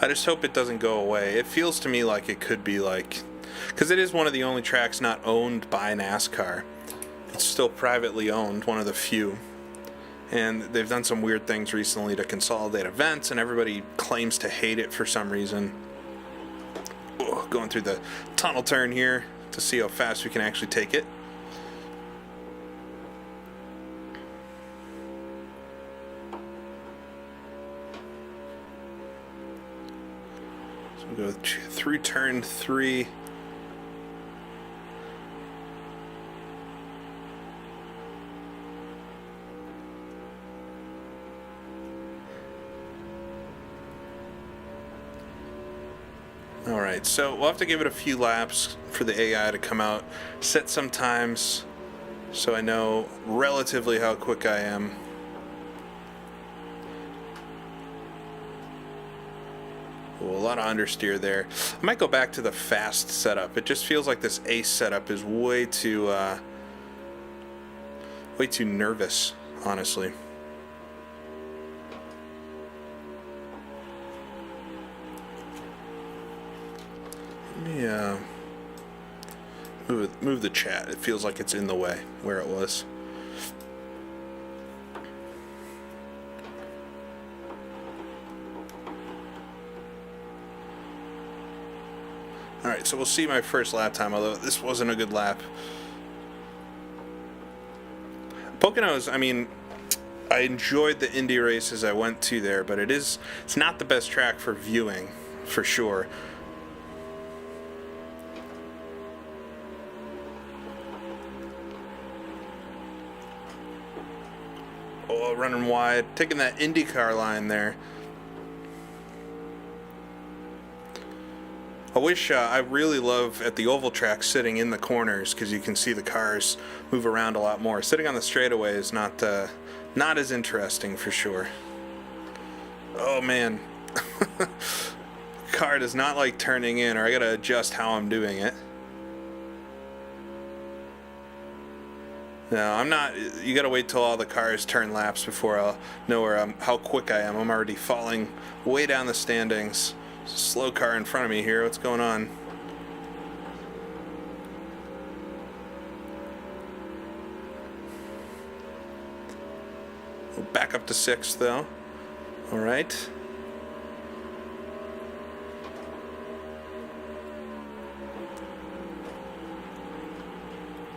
I just hope it doesn't go away. It feels to me like it could be like... Because it is one of the only tracks not owned by NASCAR. It's still privately owned, one of the few. And they've done some weird things recently to consolidate events, and everybody claims to hate it for some reason. Going through the tunnel turn here to see how fast we can actually take it. So we go through turn 3. All right, so we'll have to give it a few laps for the AI to come out, set some times so I know relatively how quick I am. Ooh, a lot of understeer there. I might go back to the fast setup. It just feels like this ace setup is way too nervous, honestly. Let me move the chat. It feels like it's in the way where it was. All right, so we'll see my first lap time, although this wasn't a good lap. Pocono's, I mean, I enjoyed the Indy races I went to there, but it's not the best track for viewing, for sure. Oh, running wide. Taking that IndyCar line there. I wish, I really love at the oval track sitting in the corners because you can see the cars move around a lot more. Sitting on the straightaway is not as interesting for sure. Oh man. Car does not like turning in, or I gotta adjust how I'm doing it. No, I'm not. You gotta wait till all the cars turn laps before I'll know how quick I am. I'm already falling way down the standings. Slow car in front of me here. What's going on? We'll back up to 6th though. All right.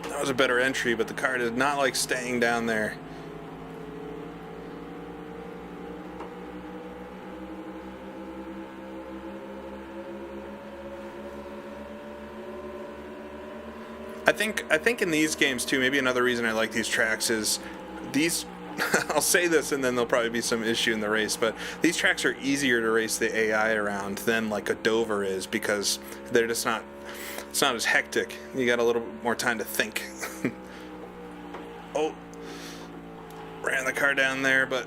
That was a better entry, but the car did not like staying down there. I think in these games too, maybe another reason I like these tracks is these I'll say this and then there'll probably be some issue in the race, but these tracks are easier to race the AI around than like a Dover is because they're just not, it's not as hectic. You got a little more time to think. Oh, ran the car down there, but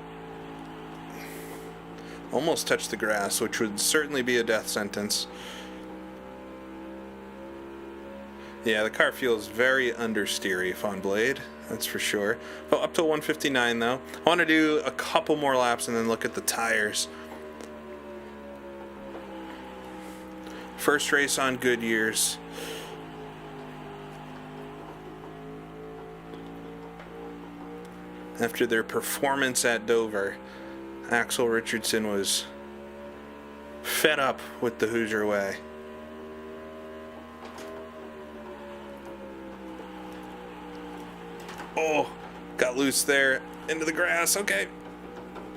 almost touched the grass, which would certainly be a death sentence. Yeah, the car feels very understeery on blade, that's for sure. Oh, up to 159 though. I want to do a couple more laps and then look at the tires. First race on Goodyear's. After their performance at Dover, Axel Richardson was fed up with the Hoosier way. Oh, got loose there into the grass. Okay,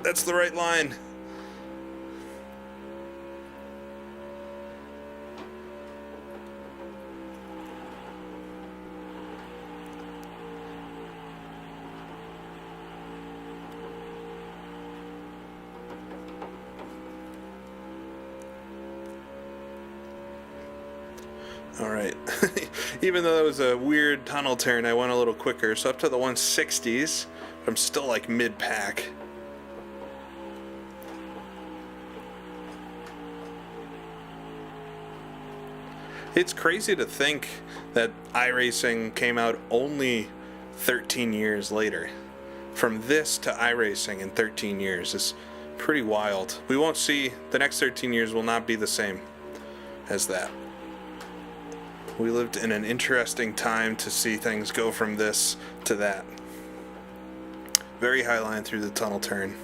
that's the right line. All right. Even though that was a weird tunnel turn, I went a little quicker. So up to the 160s, but I'm still like mid-pack. It's crazy to think that iRacing came out only 13 years later. From this to iRacing in 13 years is pretty wild. We won't see, the next 13 years will not be the same as that. We lived in an interesting time to see things go from this to that. Very high line through the tunnel turn.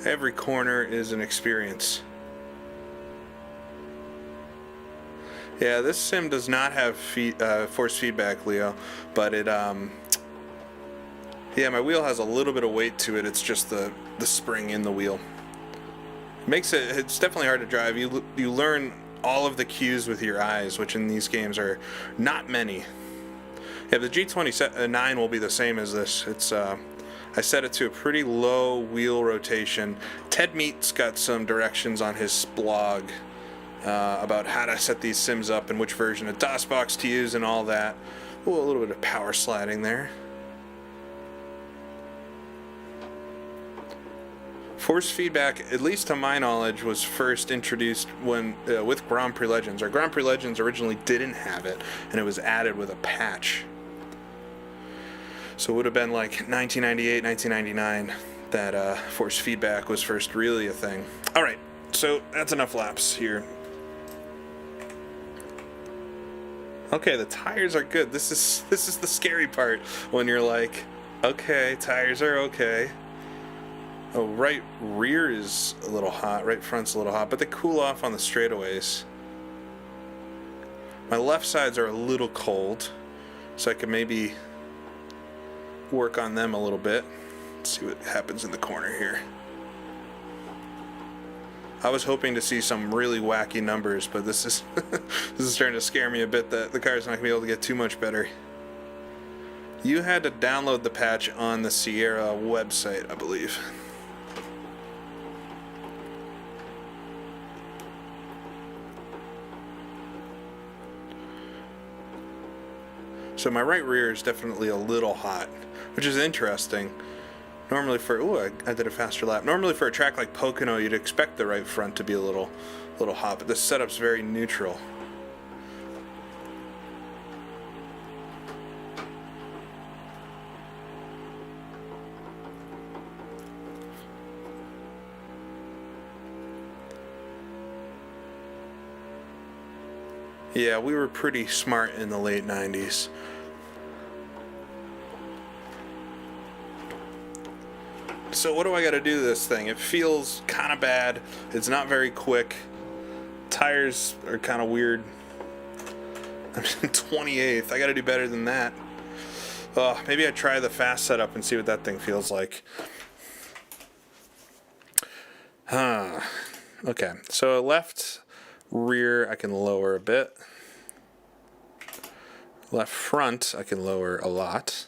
Every corner is an experience. Yeah, this sim does not have force feedback, Leo, but it, yeah, my wheel has a little bit of weight to it. It's just the spring in the wheel. Makes it, it's definitely hard to drive. You learn all of the cues with your eyes, which in these games are not many. Yeah, the G29 will be the same as this. It's, I set it to a pretty low wheel rotation. Ted Meat's got some directions on his blog about how to set these sims up and which version of DOSBox to use and all that. Ooh, a little bit of power sliding there. Force feedback, at least to my knowledge, was first introduced when with Grand Prix Legends. Our Grand Prix Legends originally didn't have it, and it was added with a patch. So it would have been like 1998, 1999 that force feedback was first really a thing. All right, so that's enough laps here. Okay, the tires are good. This is the scary part when you're like, okay, tires are okay. Oh, right rear is a little hot, right front's a little hot, but they cool off on the straightaways. My left sides are a little cold, so I could maybe work on them a little bit. Let's see what happens in the corner here. I was hoping to see some really wacky numbers, but this is this is starting to scare me a bit that the car's not going to be able to get too much better. You had to download the patch on the Sierra website, I believe. So my right rear is definitely a little hot, which is interesting. Normally for, I did a faster lap. Normally for a track like Pocono, you'd expect the right front to be a little hot, but this setup's very neutral. Yeah, we were pretty smart in the late 90s. So what do I got to do to this thing? It feels kind of bad. It's not very quick. Tires are kind of weird. I'm in 28th. I got to do better than that. Maybe I try the fast setup and see what that thing feels like. Okay, so left rear I can lower a bit. Left front I can lower a lot.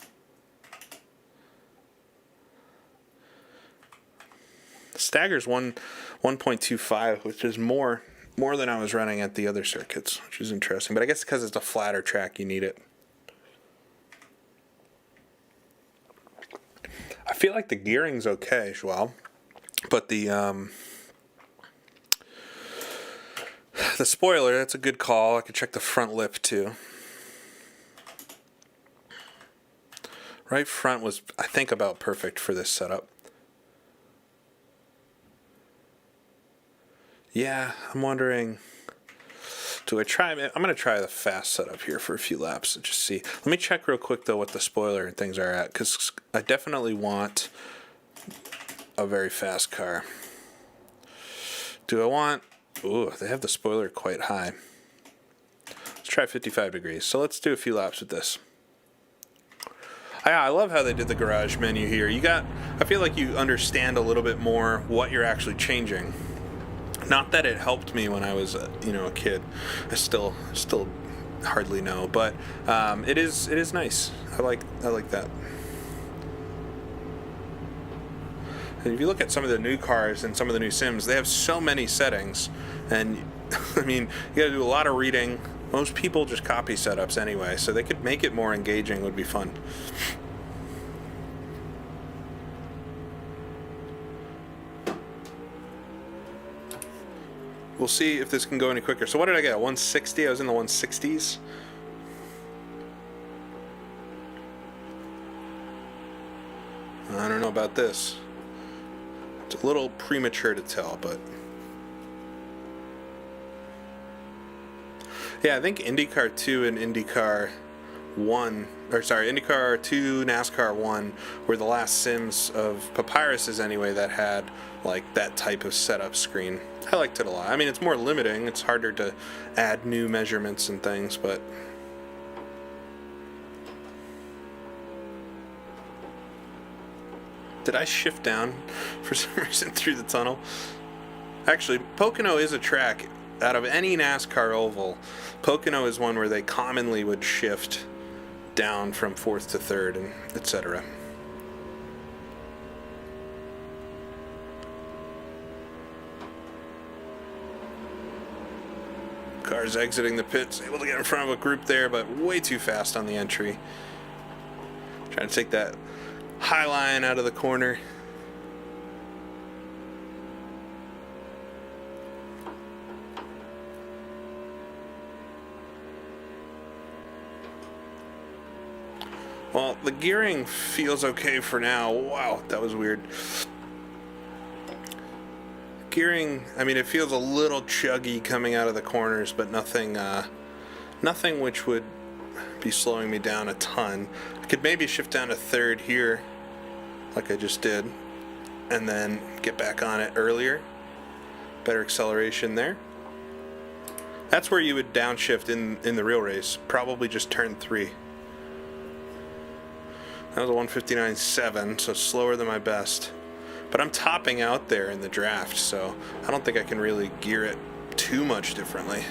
Stagger's 1.25, which is more than I was running at the other circuits, which is interesting. But I guess because it's a flatter track, you need it. I feel like the gearing's okay, Joel, but the spoiler, that's a good call. I could check the front lip too. Right front was, I think, about perfect for this setup. Yeah, I'm wondering, do I try? I'm going to try the fast setup here for a few laps and just see. Let me check real quick, though, what the spoiler and things are at, because I definitely want a very fast car. Do I want... Ooh, they have the spoiler quite high. Let's try 55 degrees. So let's do a few laps with this. I love how they did the garage menu here. I feel like you understand a little bit more what you're actually changing. Not that it helped me when I was, a kid. I still hardly know, but it is nice. I like that. And if you look at some of the new cars and some of the new sims, they have so many settings, and I mean, you got to do a lot of reading. Most people just copy setups anyway, so they could make it more engaging. Would be fun. We'll see if this can go any quicker. So what did I get? 160? I was in the 160s. I don't know about this. It's a little premature to tell, but... Yeah, I think IndyCar 2 and IndyCar 2, NASCAR 1 were the last sims of Papyrus's anyway that had like that type of setup screen. I liked it a lot. I mean, it's more limiting. It's harder to add new measurements and things, but... Did I shift down for some reason through the tunnel? Actually, Pocono is a track. Out of any NASCAR oval, Pocono is one where they commonly would shift down from 4th to 3rd and etc. Cars exiting the pits, able to get in front of a group there, but way too fast on the entry. Trying to take that high line out of the corner. Well, the gearing feels okay for now. Wow, that was weird. Gearing, I mean, it feels a little chuggy coming out of the corners, but nothing which would be slowing me down a ton. I could maybe shift down to 3rd here, like I just did, and then get back on it earlier. Better acceleration there. That's where you would downshift in the real race. Probably just turn 3. That was a 159.7, so slower than my best. But I'm topping out there in the draft, so I don't think I can really gear it too much differently.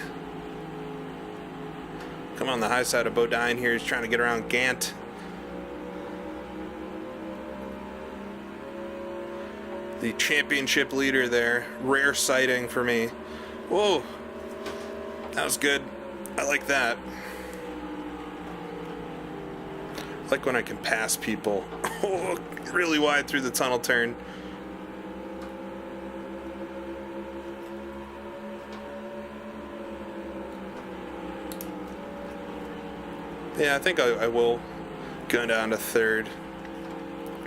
Come on the high side of Bodine here. He's trying to get around Gant. The championship leader there. Rare sighting for me. Whoa. That was good. I like that. I like when I can pass people. Oh, really wide through the tunnel turn. Yeah, I think I will go down to third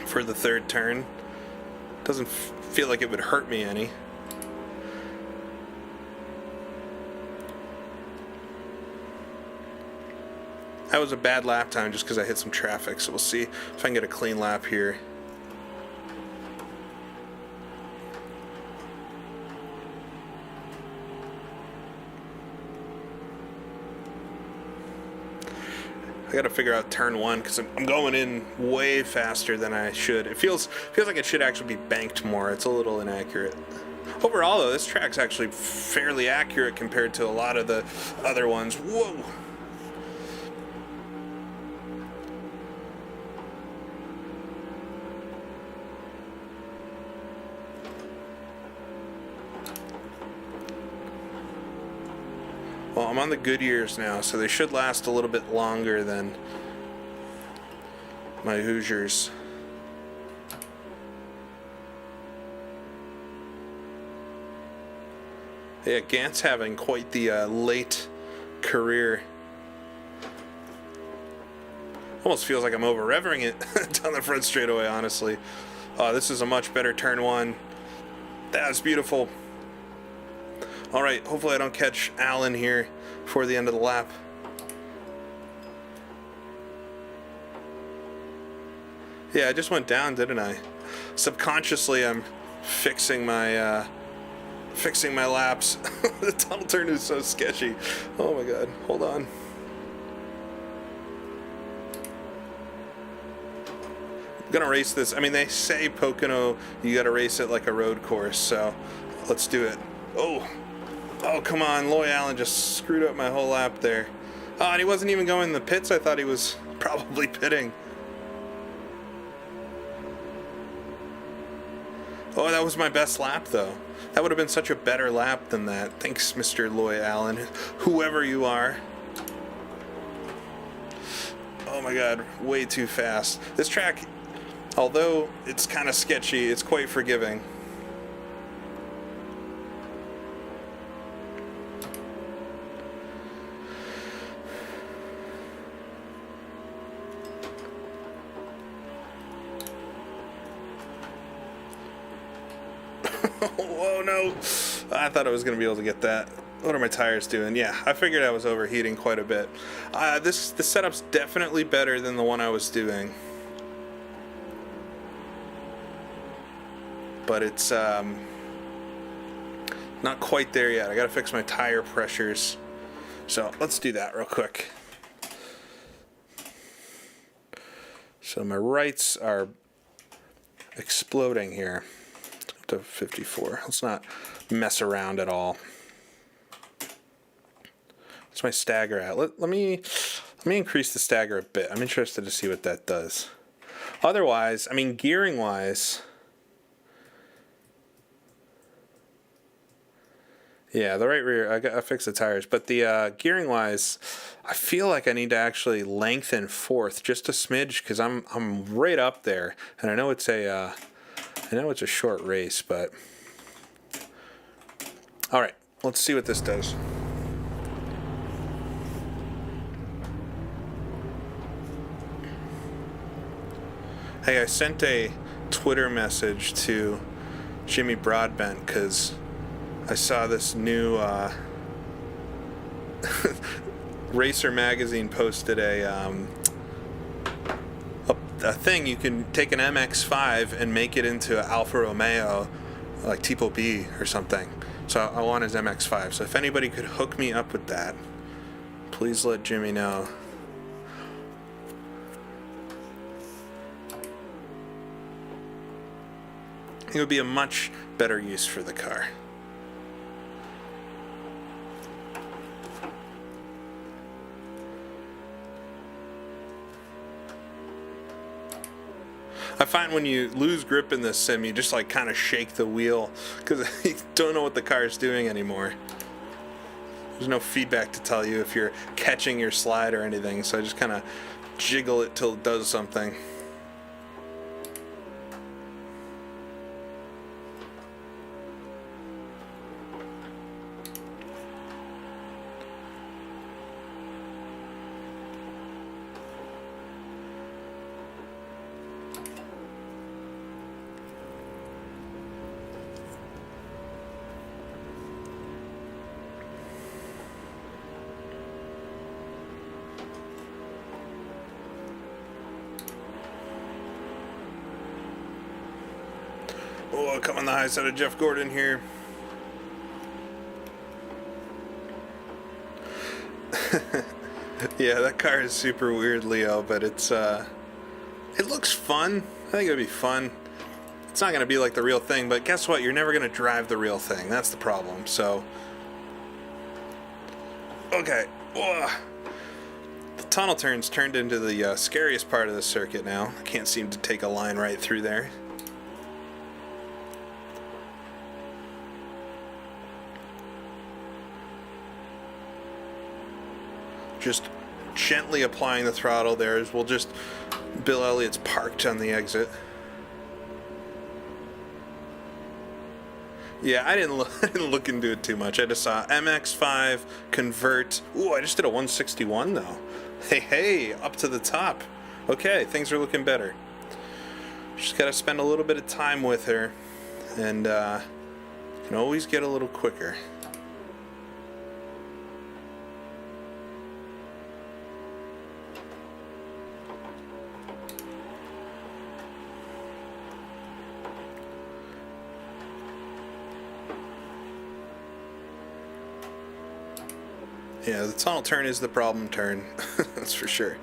for the third turn. Doesn't feel like it would hurt me any. That was a bad lap time just because I hit some traffic, so we'll see if I can get a clean lap here. I got to figure out turn one because I'm going in way faster than I should. It feels like it should actually be banked more. It's a little inaccurate. Overall, though, this track's actually fairly accurate compared to a lot of the other ones. Whoa! Well, I'm on the Goodyears now, so they should last a little bit longer than my Hoosiers. Yeah, Gant's having quite the late career. Almost feels like I'm over-revving it down the front straightaway, honestly. This is a much better turn one. That was beautiful. All right, hopefully I don't catch Allen here before the end of the lap. Yeah, I just went down, didn't I? Subconsciously, I'm fixing my laps. The tunnel turn is so sketchy. Oh my God, hold on. I'm gonna race this. I mean, they say Pocono, you gotta race it like a road course, so let's do it. Oh, come on. Loy Allen just screwed up my whole lap there. Oh, and he wasn't even going in the pits. I thought he was probably pitting. Oh, that was my best lap, though. That would have been such a better lap than that. Thanks, Mr. Loy Allen, whoever you are. Oh, my God. Way too fast. This track, although it's kind of sketchy, it's quite forgiving. Oh no, I thought I was going to be able to get that. What are my tires doing? Yeah, I figured I was overheating quite a bit. The setup's definitely better than the one I was doing. But it's not quite there yet. I got to fix my tire pressures. So let's do that real quick. So my rights are exploding here. To 54. Let's not mess around at all. What's my stagger at? Let me increase the stagger a bit. I'm interested to see what that does. Otherwise, I mean, gearing wise, yeah, the right rear. I fixed the tires, but the gearing wise, I feel like I need to actually lengthen fourth just a smidge because I'm right up there, and I know it's a short race, but all right, let's see what this does. Hey, I sent a Twitter message to Jimmy Broadbent because I saw this new Racer Magazine posted a thing. You can take an MX-5 and make it into an Alfa Romeo, like Tipo B or something. So I want his MX-5. So if anybody could hook me up with that, please let Jimmy know. it would be a much better use for the car. I find when you lose grip in this sim, you just like kind of shake the wheel because you don't know what the car is doing anymore. There's no feedback to tell you if you're catching your slide or anything, so I just kind of jiggle it till it does something. Oh, come on the high side of Jeff Gordon here. Yeah, that car is super weird, Leo, but it looks fun. I think it'd be fun. It's not going to be like the real thing, but guess what? You're never going to drive the real thing. That's the problem. So, okay. Whoa. The tunnel turns turned into the scariest part of the circuit now. I can't seem to take a line right through there. Just gently applying the throttle there as we'll just... Bill Elliott's parked on the exit. Yeah, I didn't look into it too much. I just saw MX-5 convert. Ooh, I just did a 161 though. Hey, up to the top. Okay, things are looking better. Just gotta spend a little bit of time with her, and can always get a little quicker. Yeah, the tunnel turn is the problem turn. That's for sure.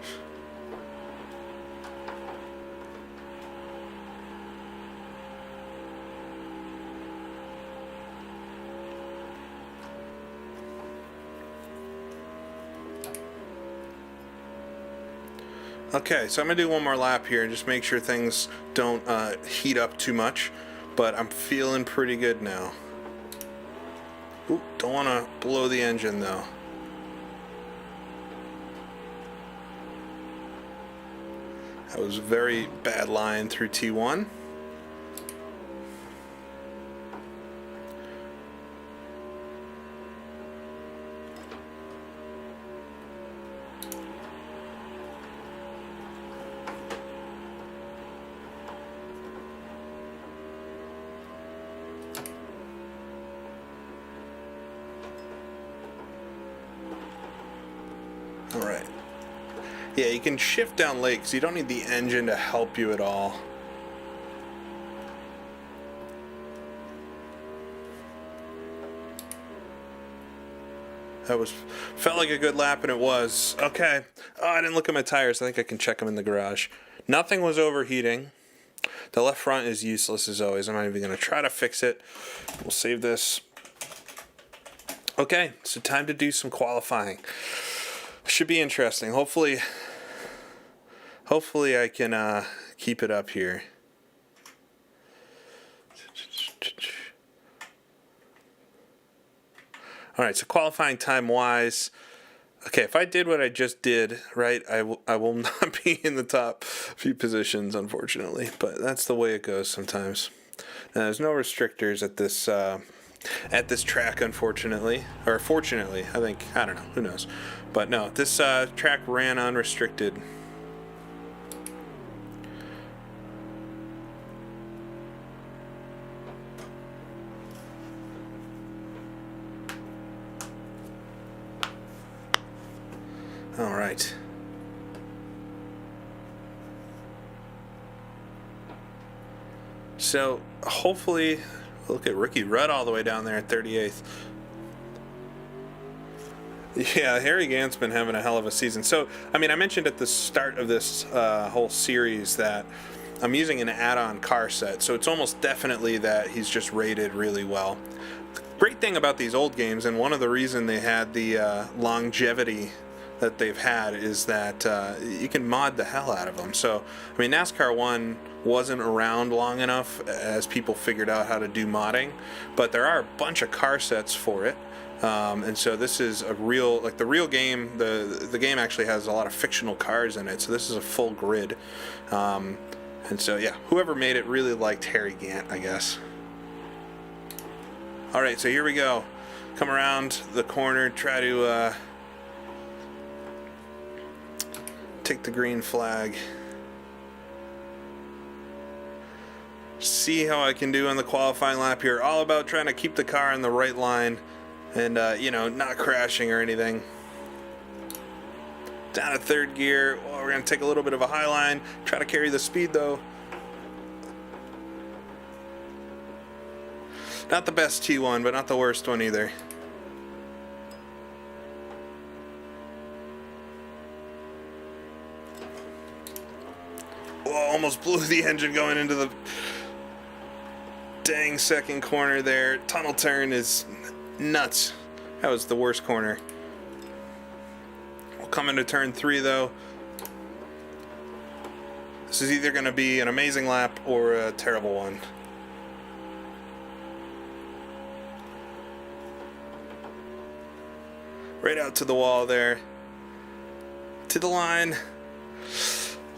Okay, so I'm going to do one more lap here and just make sure things don't heat up too much. But I'm feeling pretty good now. Oop, don't want to blow the engine though. That was a very bad line through T1. All right. Yeah, you can shift down late because you don't need the engine to help you at all. That felt like a good lap, and it was. Okay. Oh, I didn't look at my tires. I think I can check them in the garage. Nothing was overheating. The left front is useless as always. I'm not even going to try to fix it. We'll save this. Okay, so time to do some qualifying. Should be interesting. Hopefully I can keep it up here. All right, so qualifying time-wise, okay, if I did what I just did, right, I will not be in the top few positions, unfortunately, but that's the way it goes sometimes. Now, there's no restrictors at this track, unfortunately, or fortunately, I think, I don't know, who knows, but no, this track ran unrestricted. All right. So hopefully, look at Ricky Rudd all the way down there at 38th. Yeah, Harry Gant's been having a hell of a season. So, I mean, I mentioned at the start of this whole series that I'm using an add-on car set, so it's almost definitely that he's just rated really well. Great thing about these old games, and one of the reason they had the longevity that they've had, is that you can mod the hell out of them. So, I mean, NASCAR 1 wasn't around long enough as people figured out how to do modding, but there are a bunch of car sets for it. And so this is a real, like the real game, the game actually has a lot of fictional cars in it, so this is a full grid. And so, yeah, whoever made it really liked Harry Gant, I guess. Alright, so here we go. Come around the corner, try to take the green flag. See how I can do on the qualifying lap here. All about trying to keep the car in the right line and, you know, not crashing or anything. Down to third gear. Well, we're going to take a little bit of a high line. Try to carry the speed, though. Not the best T1, but not the worst one either. Oh, almost blew the engine going into the dang second corner there. Tunnel turn is nuts. That was the worst corner. We'll come into turn 3 though. This is either going to be an amazing lap or a terrible one. Right out to the wall there. To the line.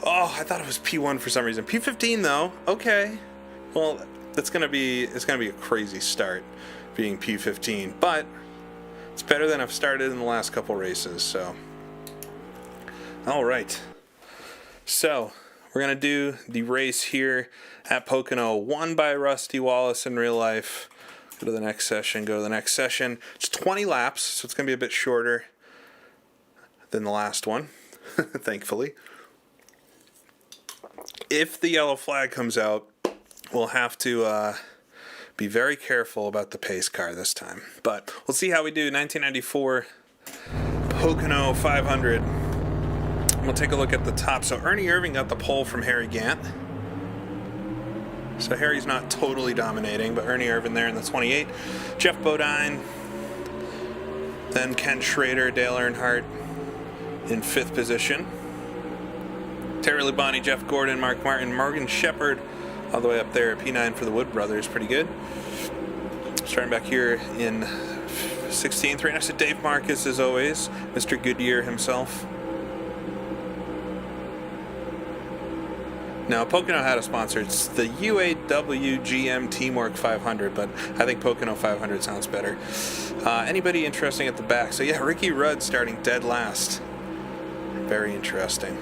Oh, I thought it was P1 for some reason. P15 though. Okay. Well, it's gonna be a crazy start being P15, but it's better than I've started in the last couple races, so. All right. So, we're gonna do the race here at Pocono, won by Rusty Wallace in real life. Go to the next session, go to the next session. It's 20 laps, so it's going to be a bit shorter than the last one, thankfully. If the yellow flag comes out, we'll have to be very careful about the pace car this time. But we'll see how we do. 1994 Pocono 500. We'll take a look at the top. So Ernie Irving got the pole from Harry Gant. So Harry's not totally dominating, but Ernie Irvin there in the 28. Jeff Bodine, then Ken Schrader, Dale Earnhardt in 5th position. Terry Labonte, Jeff Gordon, Mark Martin, Morgan Shepherd, all the way up there at P9 for the Wood Brothers, pretty good. Starting back here in 16th, right next to Dave Marcus as always, Mr. Goodyear himself. Now, Pocono had a sponsor. It's the UAW GM Teamwork 500, but I think Pocono 500 sounds better. Anybody interesting at the back? So, yeah, Ricky Rudd starting dead last. Very interesting.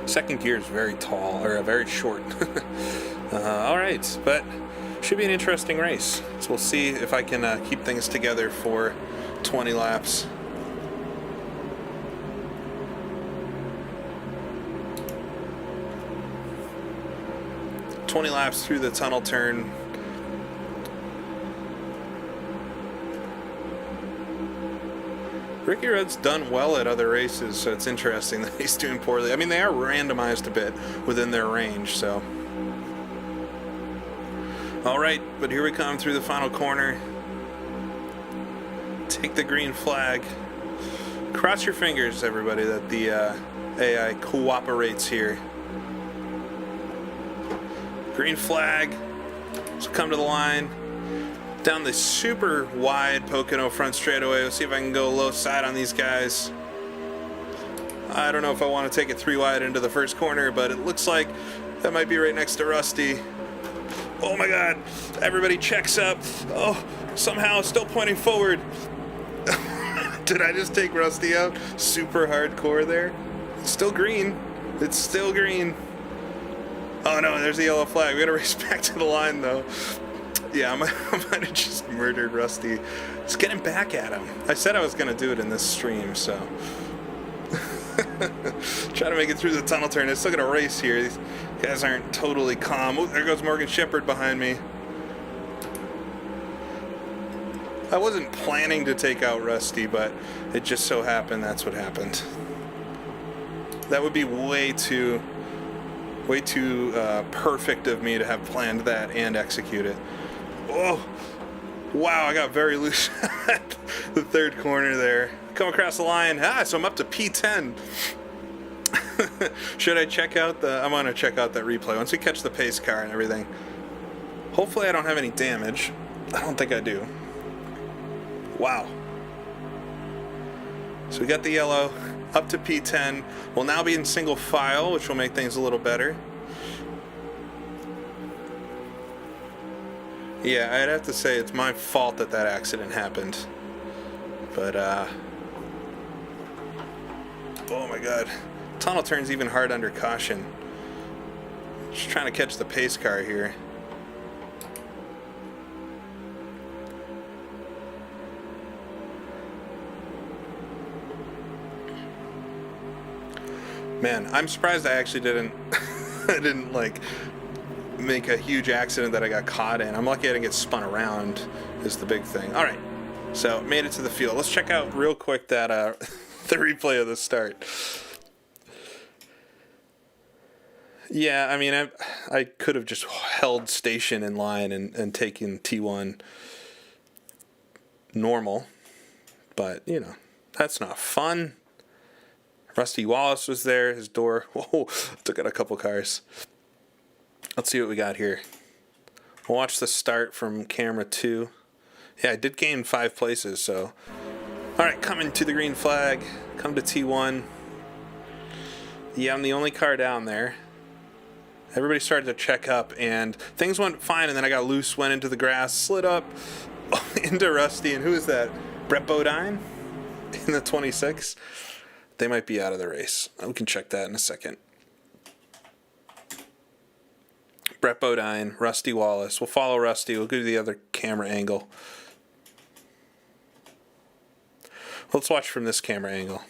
Second gear is very tall, or very short. All right, but should be an interesting race. So we'll see if I can keep things together for 20 laps. Laps through the tunnel turn. Ricky Rudd's done well at other races, so it's interesting that he's doing poorly. I mean, they are randomized a bit within their range, so. All right, but here we come through the final corner. Take the green flag. Cross your fingers, everybody, that the AI cooperates here. Green flag. So come to the line. Down the super wide Pocono front straightaway. We'll see if I can go low side on these guys. I don't know if I want to take it 3 wide into the first corner, but it looks like that might be right next to Rusty. Oh my God. Everybody checks up. Oh, somehow still pointing forward. Did I just take Rusty out? Super hardcore there. It's still green. It's still green. Oh no, there's the yellow flag. We gotta race back to the line though. Yeah, I might have just murdered Rusty. Let's get him back at him. I said I was gonna do it in this stream, so. Trying to make it through the tunnel turn. It's still gonna race here. These guys aren't totally calm. Oh, there goes Morgan Shepherd behind me. I wasn't planning to take out Rusty, but it just so happened that's what happened. That would be way too perfect of me to have planned that and execute it. Oh, wow, I got very loose at the third corner there. Come across the line. So I'm up to P10. Should I check out I'm going to check out that replay once we catch the pace car and everything. Hopefully I don't have any damage. I don't think I do. Wow. So we got the yellow up to P10. We'll now be in single file, which will make things a little better. Yeah, I'd have to say it's my fault that accident happened. But, oh my god. Tunnel turn's even hard under caution. Just trying to catch the pace car here. Man, I'm surprised I actually didn't I didn't like make a huge accident that I got caught in. I'm lucky I didn't get spun around is the big thing. All right. So, made it to the field. Let's check out real quick that the replay of the start. Yeah, I mean, I could have just held station in line and taken T1 normal, but, you know, that's not fun. Rusty Wallace was there, his door, whoa, took out a couple cars. Let's see what we got here. We'll watch the start from camera 2. Yeah, I did gain 5 places, so. All right, coming to the green flag, come to T1. Yeah, I'm the only car down there. Everybody started to check up, and things went fine, and then I got loose, went into the grass, slid up into Rusty, and who is that? Brett Bodine in the 26. They might be out of the race. We can check that in a second. Brett Bodine, Rusty Wallace. We'll follow Rusty. We'll go to the other camera angle. Let's watch from this camera angle.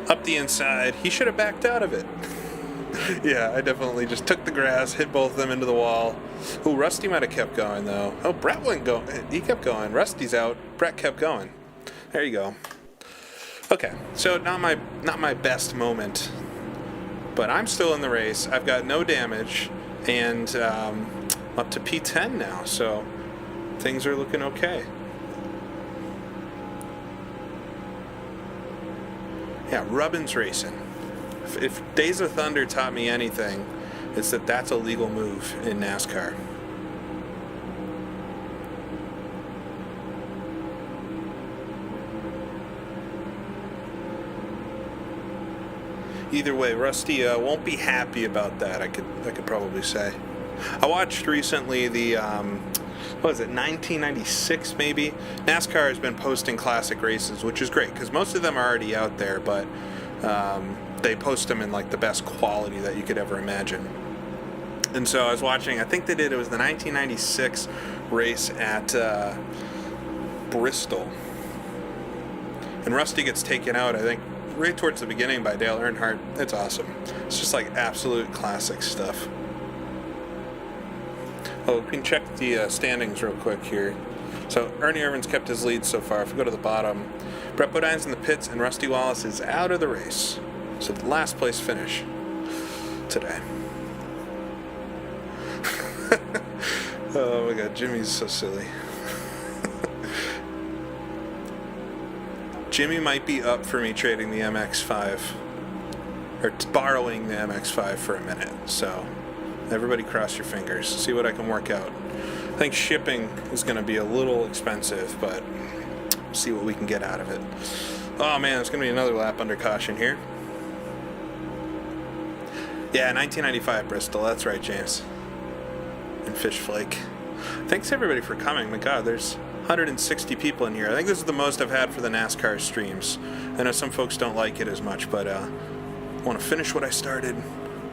Up the inside. He should have backed out of it. Yeah, I definitely just took the grass, hit both of them into the wall. Oh, Rusty might have kept going, though. Oh, Brett wouldn't go. He kept going. Rusty's out. Brett kept going. There you go. Okay, so not my best moment, but I'm still in the race. I've got no damage, and up to P10 now, so things are looking okay. Yeah, Rubbins Racing. If Days of Thunder taught me anything, it's that that's a legal move in NASCAR. Either way, Rusty won't be happy about that. I could probably say. I watched recently the what was it, 1996 maybe? NASCAR has been posting classic races, which is great because most of them are already out there, but they post them in like the best quality that you could ever imagine. And so I was watching. I think it was the 1996 race at Bristol, and Rusty gets taken out, I think, right towards the beginning by Dale Earnhardt. It's awesome. It's just like absolute classic stuff. Oh, we can check the standings real quick here. So Ernie Irvin's kept his lead so far. If we go to the bottom, Brett Bodine's in the pits and Rusty Wallace is out of the race. So the last place finish today. Oh my god, Jimmy's so silly. Jimmy might be up for me trading the MX-5, or borrowing the MX-5 for a minute, so everybody cross your fingers, see what I can work out. I think shipping is going to be a little expensive, but see what we can get out of it. Oh man, it's going to be another lap under caution here. Yeah, 1995 Bristol, that's right, James. And Fish Flake. Thanks everybody for coming. My god, there's 160 people in here. I think this is the most I've had for the NASCAR streams. I know some folks don't like it as much, but I want to finish what I started.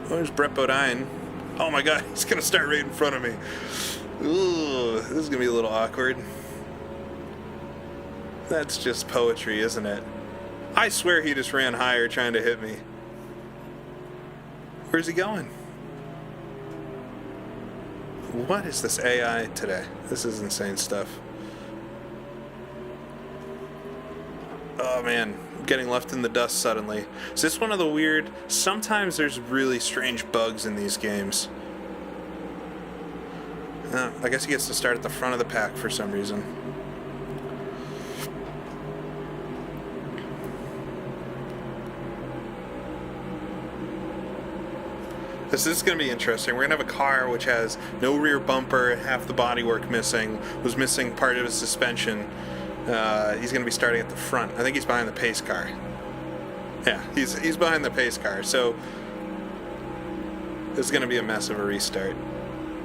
Oh, there's Brett Bodine. Oh my god, he's going to start right in front of me. Ooh, this is going to be a little awkward. That's just poetry, isn't it? I swear he just ran higher trying to hit me. Where's he going? What is this AI today? This is insane stuff. Oh man, getting left in the dust suddenly. Is this one of the weird... Sometimes there's really strange bugs in these games. I guess he gets to start at the front of the pack for some reason. This is going to be interesting. We're going to have a car which has no rear bumper, half the bodywork missing, was missing part of his suspension. He's going to be starting at the front. I think he's behind the pace car. Yeah, he's behind the pace car. So this is going to be a mess of a restart.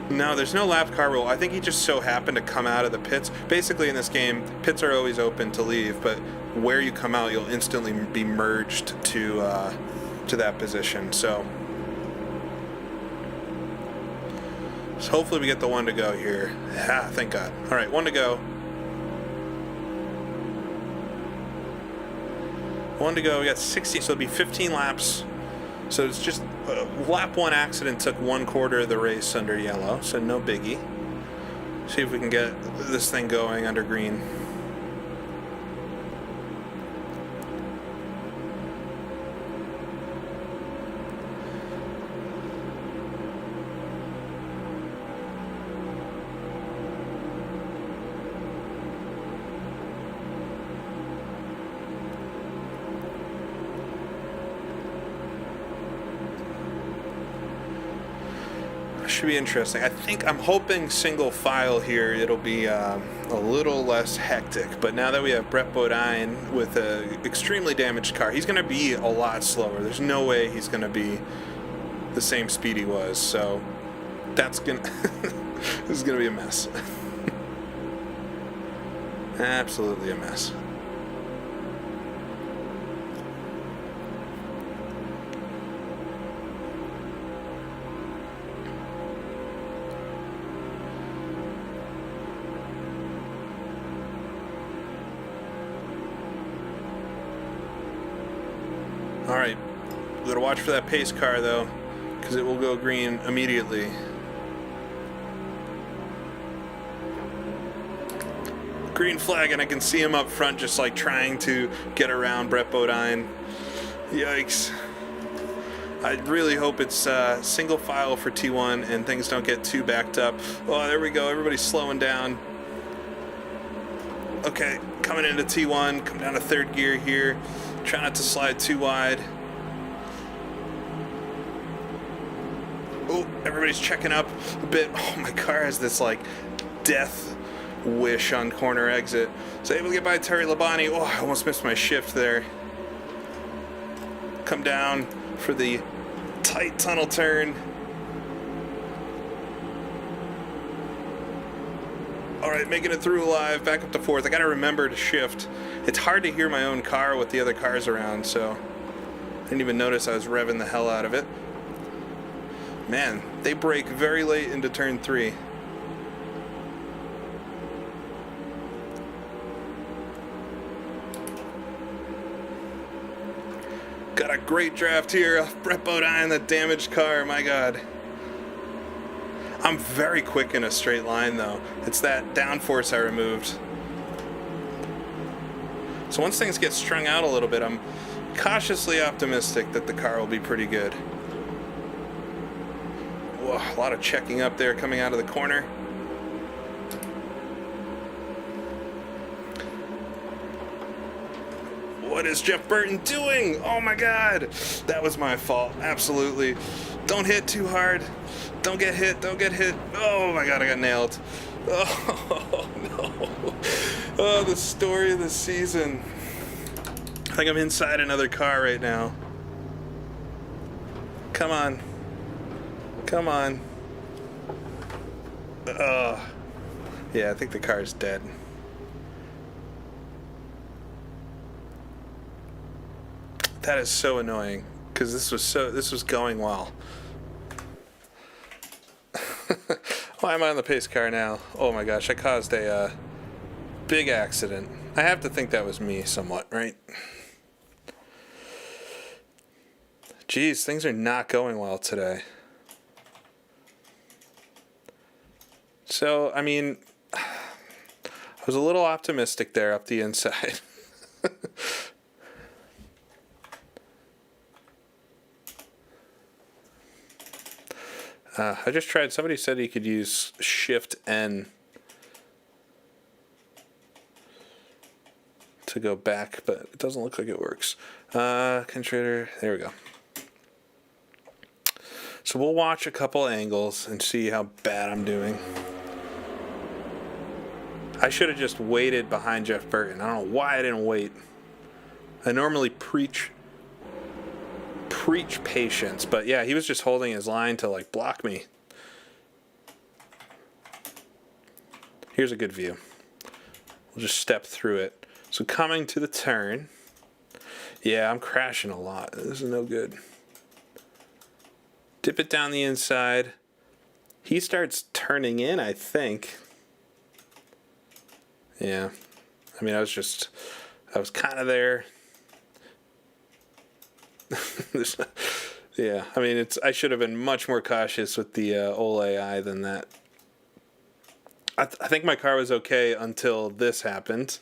No, there's no lap car rule. I think he just so happened to come out of the pits. Basically, in this game, pits are always open to leave, but where you come out, you'll instantly be merged to that position. So hopefully we get the one to go here. Ah, thank God. All right, one to go. One to go. We got 60, so it'll be 15 laps. So it's just lap one accident took 1/4 of the race under yellow, so no biggie. See if we can get this thing going under green. Should be interesting. I'm hoping single file here it'll be a little less hectic, but now that we have Brett Bodine with an extremely damaged car, he's going to be a lot slower. There's no way he's going to be the same speed he was, so that's going to this is going to be a mess. Absolutely a mess. Alright, we gotta watch for that pace car though, because it will go green immediately. Green flag, and I can see him up front just like trying to get around Brett Bodine. Yikes. I really hope it's single file for T1 and things don't get too backed up. Oh, there we go, everybody's slowing down. Okay, coming into T1, come down to third gear here. Try not to slide too wide. Oh, everybody's checking up a bit. Oh, my car has this like death wish on corner exit. So able to get by Terry Labonte. Oh, I almost missed my shift there. Come down for the tight tunnel turn. Alright, making it through alive, back up to fourth. I gotta remember to shift. It's hard to hear my own car with the other cars around, so I didn't even notice I was revving the hell out of it. Man, they brake very late into turn 3. Got a great draft here off Brett Bodine, the damaged car, my God. I'm very quick in a straight line, though. It's that downforce I removed. So once things get strung out a little bit, I'm cautiously optimistic that the car will be pretty good. Whoa, a lot of checking up there coming out of the corner. What is Jeff Burton doing? Oh my God! That was my fault, absolutely. Don't hit too hard. Don't get hit, don't get hit. Oh my God, I got nailed. Oh no. Oh, the story of the season. I think I'm inside another car right now. Come on. Come on. Yeah, I think the car's dead. That is so annoying, because this was going well. Why am I on the pace car now? Oh my gosh, I caused a big accident. I have to think that was me somewhat, right? Geez, things are not going well today. So, I mean, I was a little optimistic there up the inside. I just tried. Somebody said you could use Shift N to go back, but it doesn't look like it works. Contributor. There we go. So we'll watch a couple angles and see how bad I'm doing. I should have just waited behind Jeff Burton. I don't know why I didn't wait. I normally preach patience, but yeah, he was just holding his line to like block me. Here's a good view. We'll just step through it. So coming to the turn. Yeah, I'm crashing a lot. This is no good. Dip it down the inside. He starts turning in, I think. Yeah. I mean, I was kind of there. Yeah, I mean, I should have been much more cautious with the old AI than that. I think my car was okay until this happened.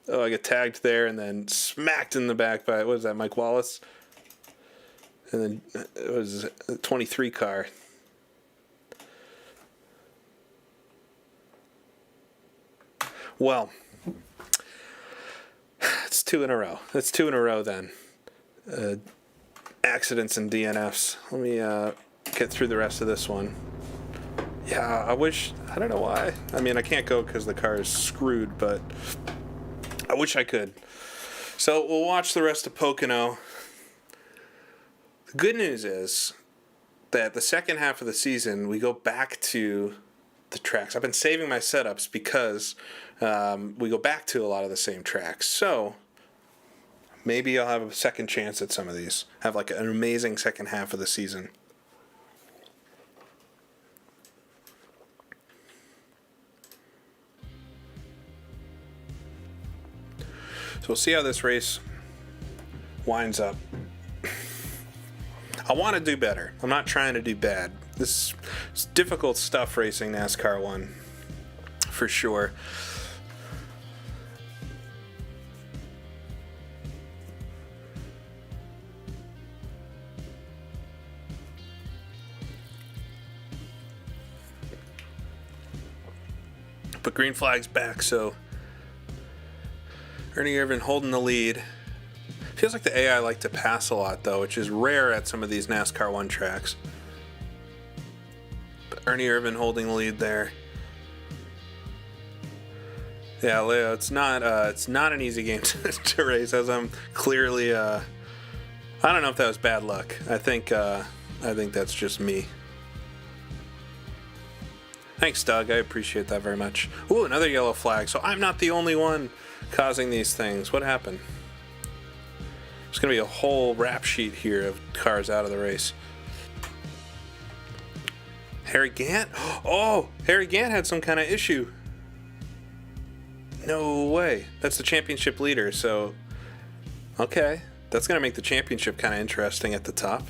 Oh, I got tagged there and then smacked in the back by, what was that, Mike Wallace? And then it was a 23 car. Well, it's 2 in a row. That's 2 in a row then. Accidents and DNFs. Let me get through the rest of this one. Yeah, I don't know why. I mean, I can't go because the car is screwed, but I wish I could. So we'll watch the rest of Pocono. The good news is that the second half of the season, we go back to the tracks. I've been saving my setups because we go back to a lot of the same tracks. So maybe I'll have a second chance at some of these. Have like an amazing second half of the season. So we'll see how this race winds up. I want to do better. I'm not trying to do bad. This is difficult stuff racing NASCAR 1, for sure. But green flag's back, so Ernie Irvan holding the lead. Feels like the AI like to pass a lot, though, which is rare at some of these NASCAR 1 tracks. But Ernie Irvan holding the lead there. Yeah, Leo, it's not an easy game to race, as I'm clearly. I don't know if that was bad luck. I think that's just me. Thanks, Doug. I appreciate that very much. Ooh, another yellow flag. So I'm not the only one causing these things. What happened? There's going to be a whole rap sheet here of cars out of the race. Harry Gant? Oh, Harry Gant had some kind of issue. No way. That's the championship leader, so... Okay. That's going to make the championship kind of interesting at the top.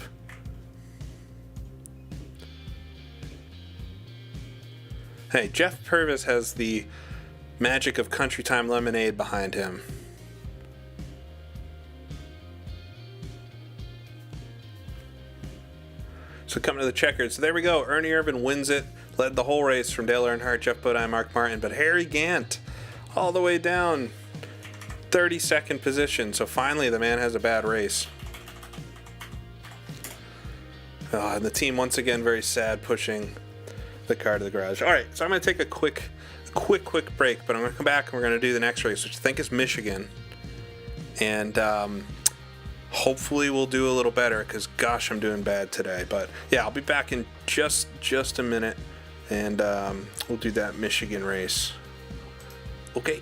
Hey, Jeff Purvis has the magic of Country Time Lemonade behind him. So coming to the checkered. So there we go. Ernie Irvan wins it. Led the whole race from Dale Earnhardt, Jeff Bodine, Mark Martin. But Harry Gant all the way down 32nd position. So finally the man has a bad race. Oh, and the team once again very sad, pushing the car to the garage. All right, so I'm going to take a quick break, but I'm going to come back and we're going to do the next race, which I think is Michigan. And hopefully we'll do a little better because, gosh, I'm doing bad today. But, yeah, I'll be back in just a minute, and we'll do that Michigan race. Okay.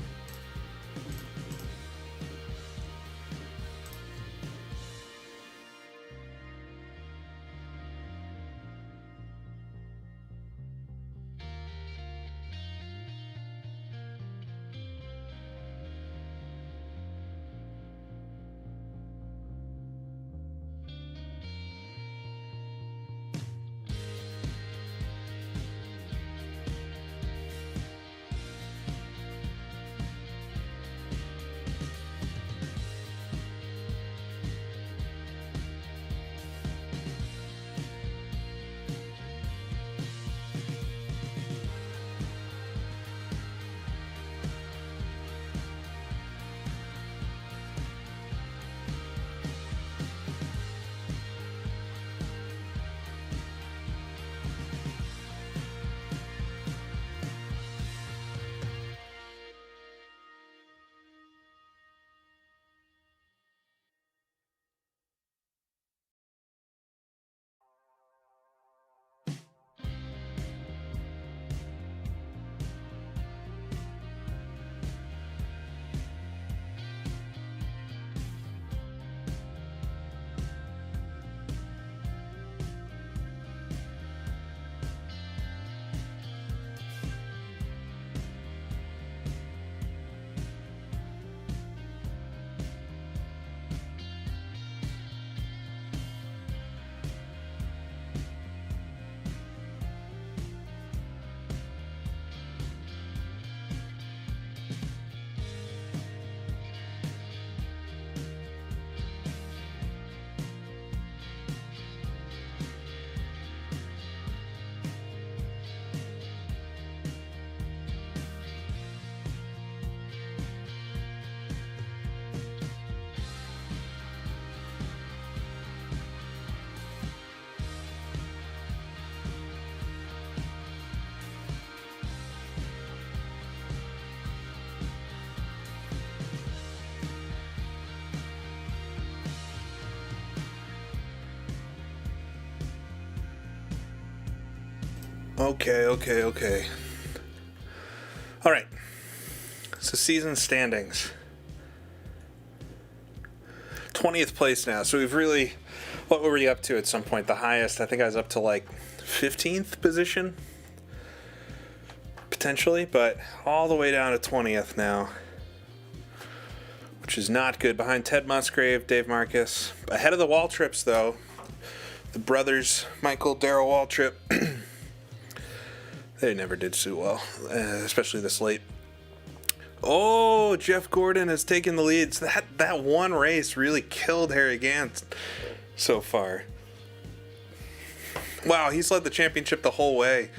Okay. All right. So season standings. 20th place now. So we've really, what were we up to at some point? The highest, I think I was up to like 15th position, potentially, but all the way down to 20th now, which is not good. Behind Ted Musgrave, Dave Marcus. Ahead of the Waltrips, though, the brothers, Michael, Darrell Waltrip, they never did so well, especially this late. Oh, Jeff Gordon has taken the lead. So that one race really killed Harry Gant so far. Wow, he's led the championship the whole way.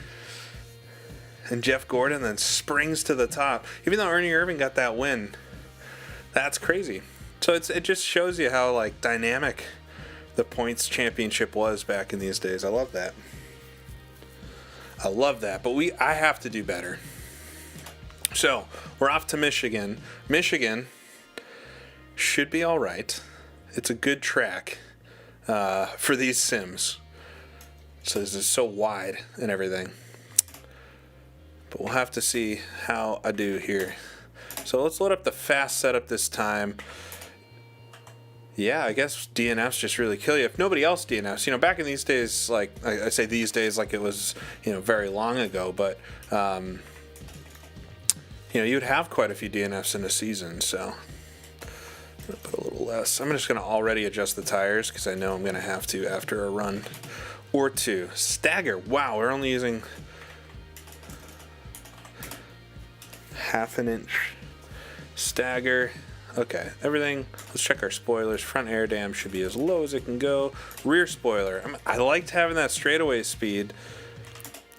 And Jeff Gordon then springs to the top. Even though Ernie Irving got that win. That's crazy. So it just shows you how like dynamic the points championship was back in these days. I love that. But I have to do better. So we're off to Michigan. Michigan should be all right. It's a good track for these sims. So this is so wide and everything. But we'll have to see how I do here. So let's load up the fast setup this time. Yeah, I guess DNFs just really kill you. If nobody else DNFs, back in these days, like I say these days like it was, very long ago, but, you'd have quite a few DNFs in a season, so I'm going to put a little less. I'm just going to already adjust the tires because I know I'm going to have to after a run or two. Stagger. Wow, we're only using half an inch stagger. Okay, everything. Let's check our spoilers. Front air dam should be as low as it can go. Rear spoiler. I liked having that straightaway speed.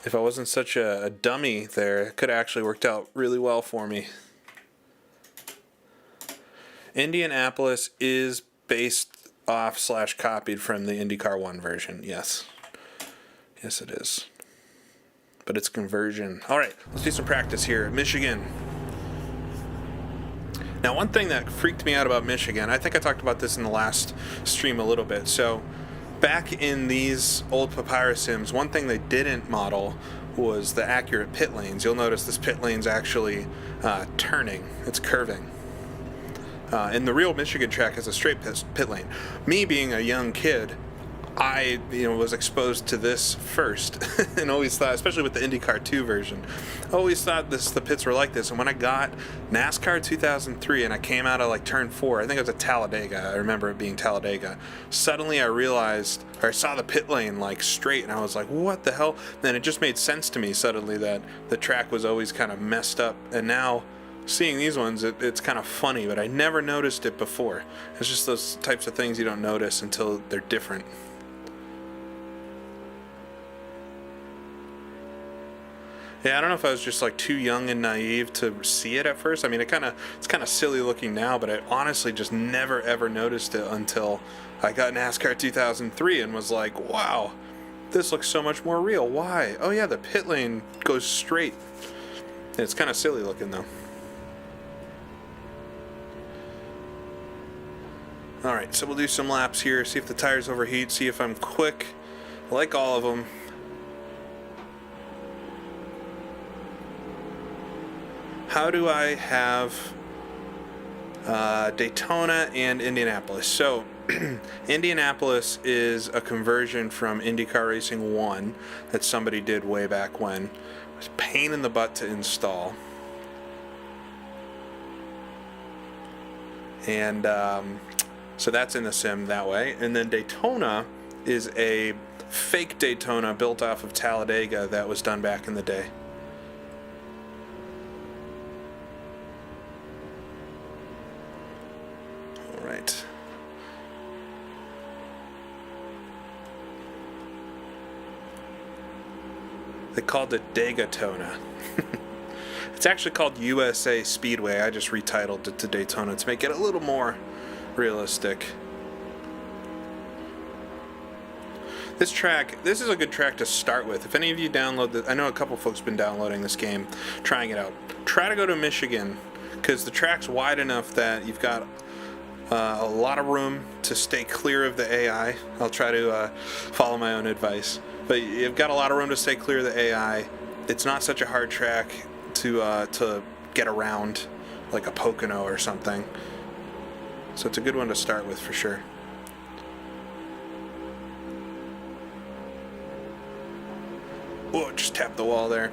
If I wasn't such a dummy there, it could have actually worked out really well for me. Indianapolis is based off / copied from the IndyCar 1 version. Yes. Yes, it is. But it's conversion. All right, let's do some practice here. Michigan. Now, one thing that freaked me out about Michigan, I think I talked about this in the last stream a little bit. So, back in these old Papyrus sims, one thing they didn't model was the accurate pit lanes. You'll notice this pit lane's actually turning. It's curving. And the real Michigan track has a straight pit lane. Me being a young kid, I was exposed to this first and always thought, especially with the IndyCar 2 version, always thought the pits were like this. And when I got NASCAR 2003 and I came out of like turn 4, I think it was at Talladega, I remember it being Talladega, suddenly I realized, or I saw the pit lane like straight and I was like, what the hell? And it just made sense to me suddenly that the track was always kind of messed up. And now seeing these ones, it's kind of funny, but I never noticed it before. It's just those types of things you don't notice until they're different. Yeah, I don't know if I was just like too young and naive to see it at first. I mean, it's kind of silly looking now, but I honestly just never ever noticed it until I got NASCAR 2003 and was like, wow, this looks so much more real. Why? Oh yeah, the pit lane goes straight. It's kind of silly looking though. All right, so we'll do some laps here, see if the tires overheat, see if I'm quick, like all of them. How do I have Daytona and Indianapolis? So, Indianapolis is a conversion from IndyCar Racing 1 that somebody did way back when. It was a pain in the butt to install. And so that's in the sim that way. And then Daytona is a fake Daytona built off of Talladega that was done back in the day. Right. They called it Dagatona. It's actually called USA Speedway. I just retitled it to Daytona to make it a little more realistic. This is a good track to start with. If any of you download this, I know a couple folks have been downloading this game, trying it out. Try to go to Michigan, because the track's wide enough that you've got a lot of room to stay clear of the AI. I'll try to follow my own advice. But you've got a lot of room to stay clear of the AI. It's not such a hard track to get around, like a Pocono or something. So it's a good one to start with for sure. Whoa, just tapped the wall there.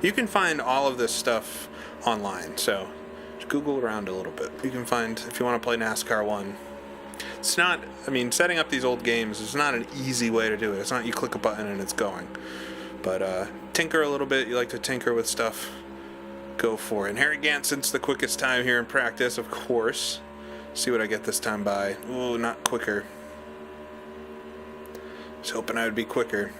You can find all of this stuff online, so just Google around a little bit. You can find, if you want to play NASCAR 1. It's not, I mean, setting up these old games is not an easy way to do it. It's not you click a button and it's going. But tinker a little bit. You like to tinker with stuff, go for it. And Harry Ganson's the quickest time here in practice, of course. See what I get this time by. Ooh, not quicker. I was hoping I would be quicker.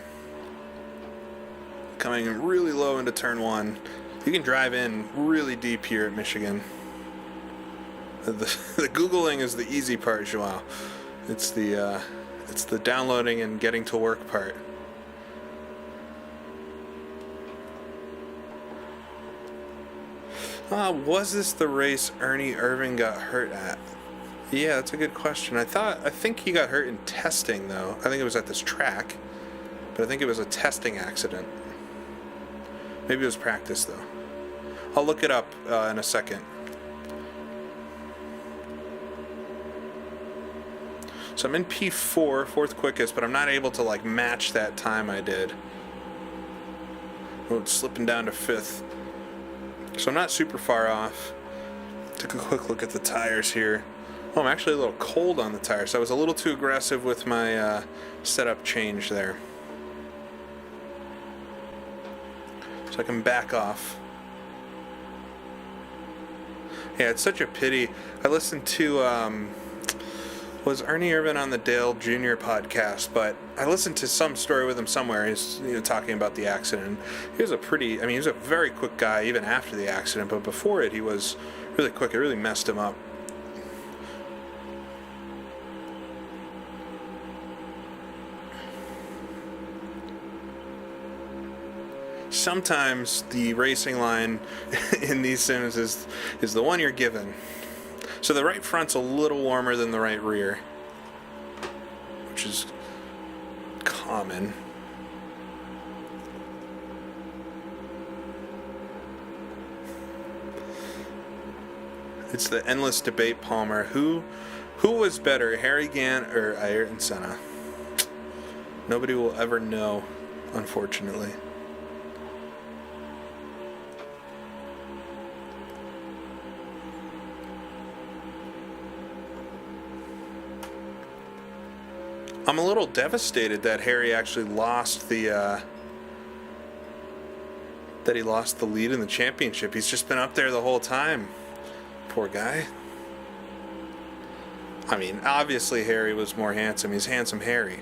Coming in really low into turn 1. You can drive in really deep here at Michigan. The Googling is the easy part, Joao. It's the downloading and getting to work part. Was this the race Ernie Irvin got hurt at? Yeah, that's a good question. I think he got hurt in testing, though. I think it was at this track, but I think it was a testing accident. Maybe it was practice, though. I'll look it up in a second. So I'm in P4, fourth quickest, but I'm not able to like match that time I did. Oh, it's slipping down to fifth. So I'm not super far off. Took a quick look at the tires here. Oh, I'm actually a little cold on the tires. So I was a little too aggressive with my setup change there. So I can back off. Yeah, it's such a pity. I listened to, was Ernie Irvin on the Dale Jr. podcast, but I listened to some story with him somewhere. He's talking about the accident. He was he was a very quick guy even after the accident, but before it he was really quick. It really messed him up. Sometimes the racing line in these sims is the one you're given. So the right front's a little warmer than the right rear, which is common. It's the endless debate, Palmer. Who was better, Harry Gant or Ayrton Senna? Nobody will ever know, unfortunately. I'm a little devastated that Harry actually lost the lead in the championship. He's just been up there the whole time. Poor guy. I mean, obviously Harry was more handsome. He's handsome Harry.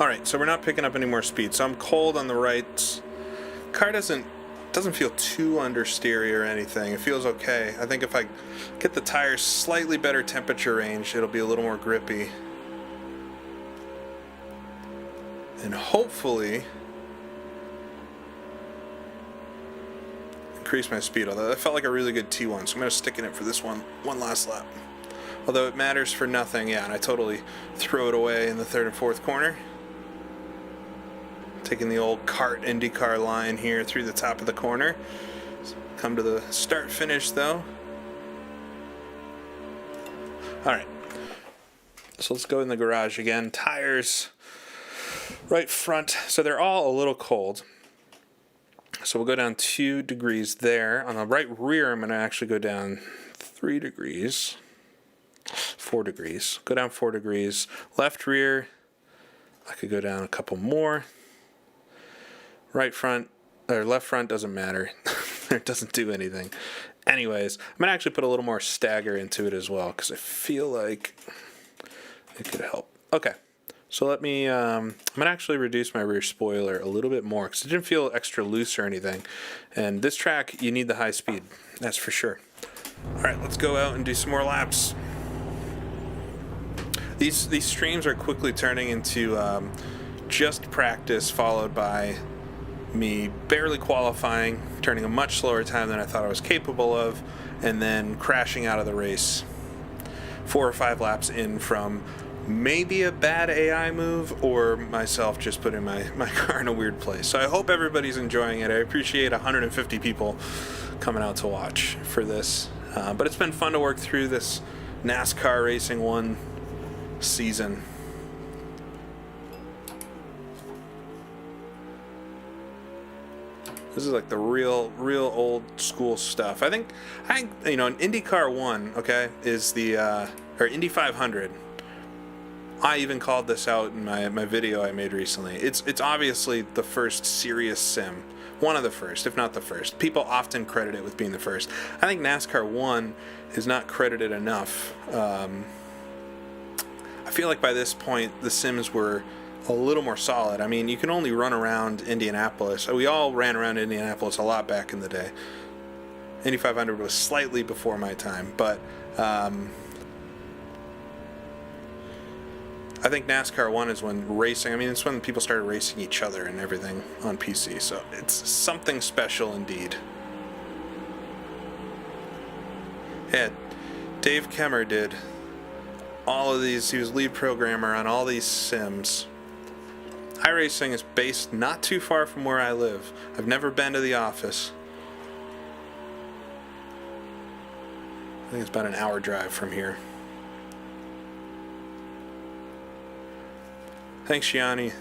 Alright, so we're not picking up any more speed. So I'm cold on the right. Car doesn't feel too understeery or anything. It feels okay. I think if I get the tires slightly better temperature range, it'll be a little more grippy. And hopefully increase my speed. Although that felt like a really good T1, so I'm going to stick in it for this one last lap. Although it matters for nothing, yeah, and I totally throw it away in the third and fourth corner. Taking the old kart IndyCar line here through the top of the corner. Come to the start finish though. Alright. So let's go in the garage again. Tires. Right front. So they're all a little cold. So we'll go down 2 degrees there. On the right rear, I'm going to actually go down 3 degrees. 4 degrees. Go down 4 degrees. Left rear, I could go down a couple more. Right front, or left front doesn't matter. It doesn't do anything. Anyways, I'm going to actually put a little more stagger into it as well, because I feel like it could help. Okay, so let me, I'm going to actually reduce my rear spoiler a little bit more, because it didn't feel extra loose or anything. And this track, you need the high speed, that's for sure. All right, let's go out and do some more laps. These streams are quickly turning into just practice followed by me barely qualifying, turning a much slower time than I thought I was capable of, and then crashing out of the race 4 or 5 laps in from maybe a bad AI move or myself just putting my car in a weird place. So I hope everybody's enjoying it. I appreciate 150 people coming out to watch for this. But it's been fun to work through this NASCAR Racing 1 season. This is like the real old school stuff. I think in IndyCar 1, okay, is the or Indy 500. I even called this out in my video I made recently. It's obviously the first serious sim. One of the first, if not the first. People often credit it with being the first. I think NASCAR 1 is not credited enough. I feel like by this point the sims were a little more solid. I mean, you can only run around Indianapolis. We all ran around Indianapolis a lot back in the day. Indy 500 was slightly before my time, but I think NASCAR 1 is when racing, it's when people started racing each other and everything on PC, so it's something special indeed. Yeah, Dave Kemmer did all of these. He was lead programmer on all these sims. iRacing is based not too far from where I live. I've never been to the office. I think it's about an hour drive from here. Thanks, Yanni.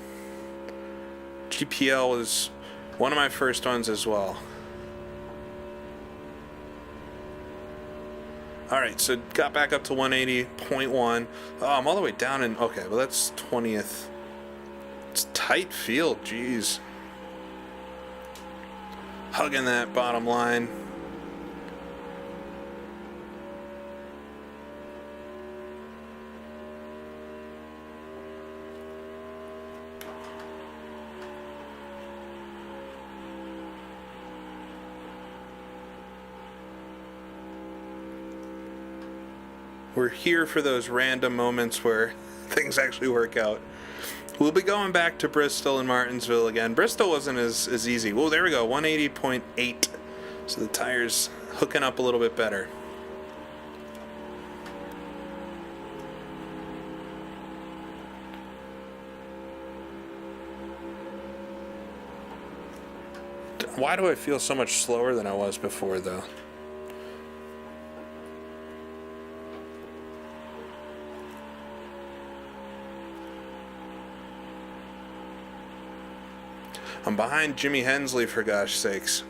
GPL was one of my first ones as well. Alright, so got back up to 180.1. Oh, I'm all the way down in... Okay, well that's 20th. It's tight field, jeez. Hugging that bottom line. We're here for those random moments where things actually work out. We'll be going back to Bristol and Martinsville again. Bristol wasn't as easy. Whoa, there we go, 180.8. So the tire's hooking up a little bit better. Why do I feel so much slower than I was before, though? I'm behind Jimmy Hensley, for gosh sakes.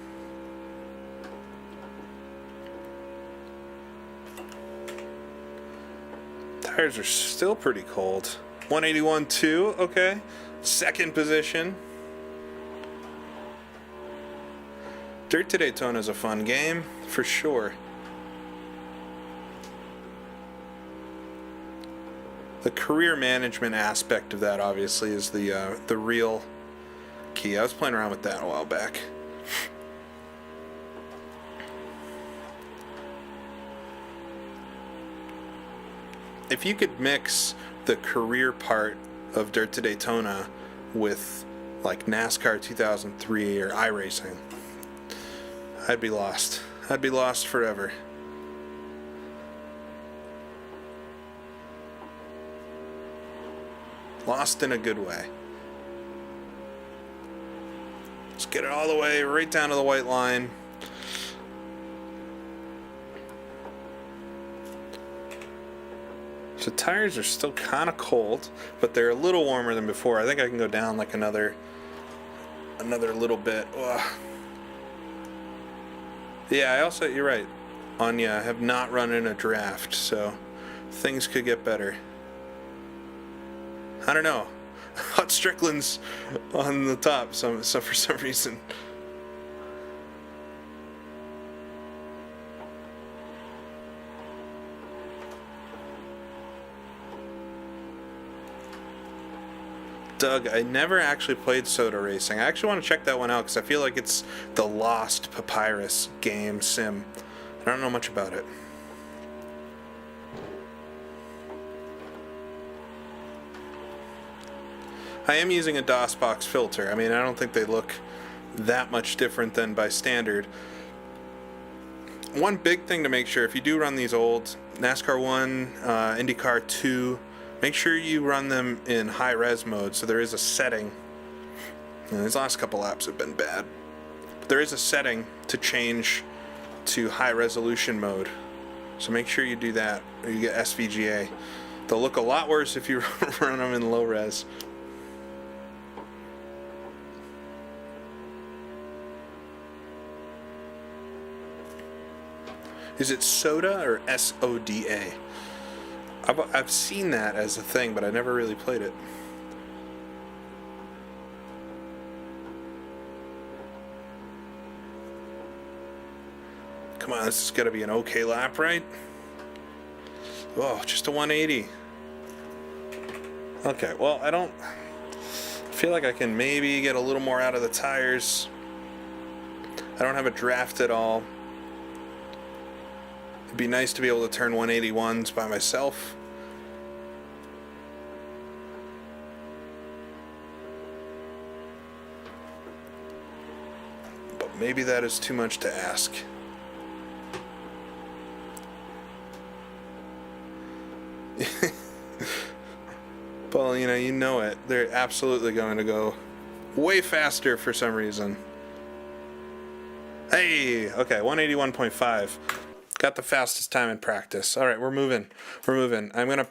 Tires are still pretty cold. 181.2, okay. Second position. Dirt to Daytona is a fun game, for sure. The career management aspect of that, obviously, is the real key. I was playing around with that a while back. If you could mix the career part of Dirt to Daytona with like NASCAR 2003 or iRacing, I'd be lost. I'd be lost forever. Lost in a good way. Let's get it all the way right down to the white line. So tires are still kind of cold, but they're a little warmer than before. I think I can go down like another little bit. Ugh. Yeah, you're right, Anya, I have not run in a draft, so things could get better. I don't know. Hot Strickland's on the top, so for some reason. Doug, I never actually played Soda Racing. I actually want to check that one out because I feel like it's the lost Papyrus game sim. I don't know much about it. I am using a DOSBox filter. I mean, I don't think they look that much different than by standard. One big thing to make sure, if you do run these old NASCAR 1, IndyCar 2, make sure you run them in high res mode. So there is a setting, and these last couple laps have been bad, but there is a setting to change to high resolution mode. So make sure you do that, or you get SVGA. They'll look a lot worse if you run them in low res. Is it soda or SODA? I've seen that as a thing, but I never really played it. Come on, this is gonna be an okay lap, right? Oh, just a 180. Okay, well, I feel like I can maybe get a little more out of the tires. I don't have a draft at all. It'd be nice to be able to turn 181s by myself. But maybe that is too much to ask. Well, you know it. They're absolutely going to go way faster for some reason. Hey, okay, 181.5. Got the fastest time in practice. All right, we're moving. I'm going to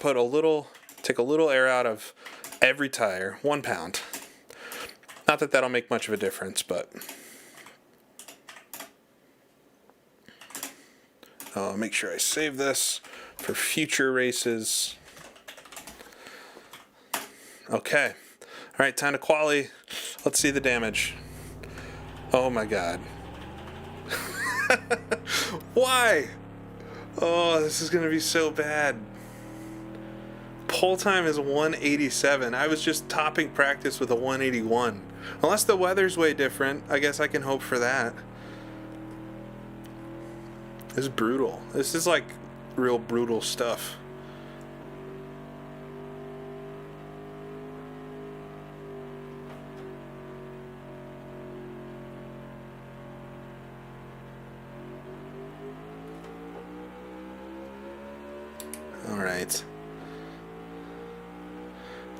take a little air out of every tire, 1 pound. Not that that'll make much of a difference, but I'll make sure I save this for future races. Okay. All right, time to quali. Let's see the damage. Oh my God. Why? Oh, this is going to be so bad. Pole time is 187. I was just topping practice with a 181. Unless the weather's way different, I guess I can hope for that. This is brutal. This is like real brutal stuff. Alright.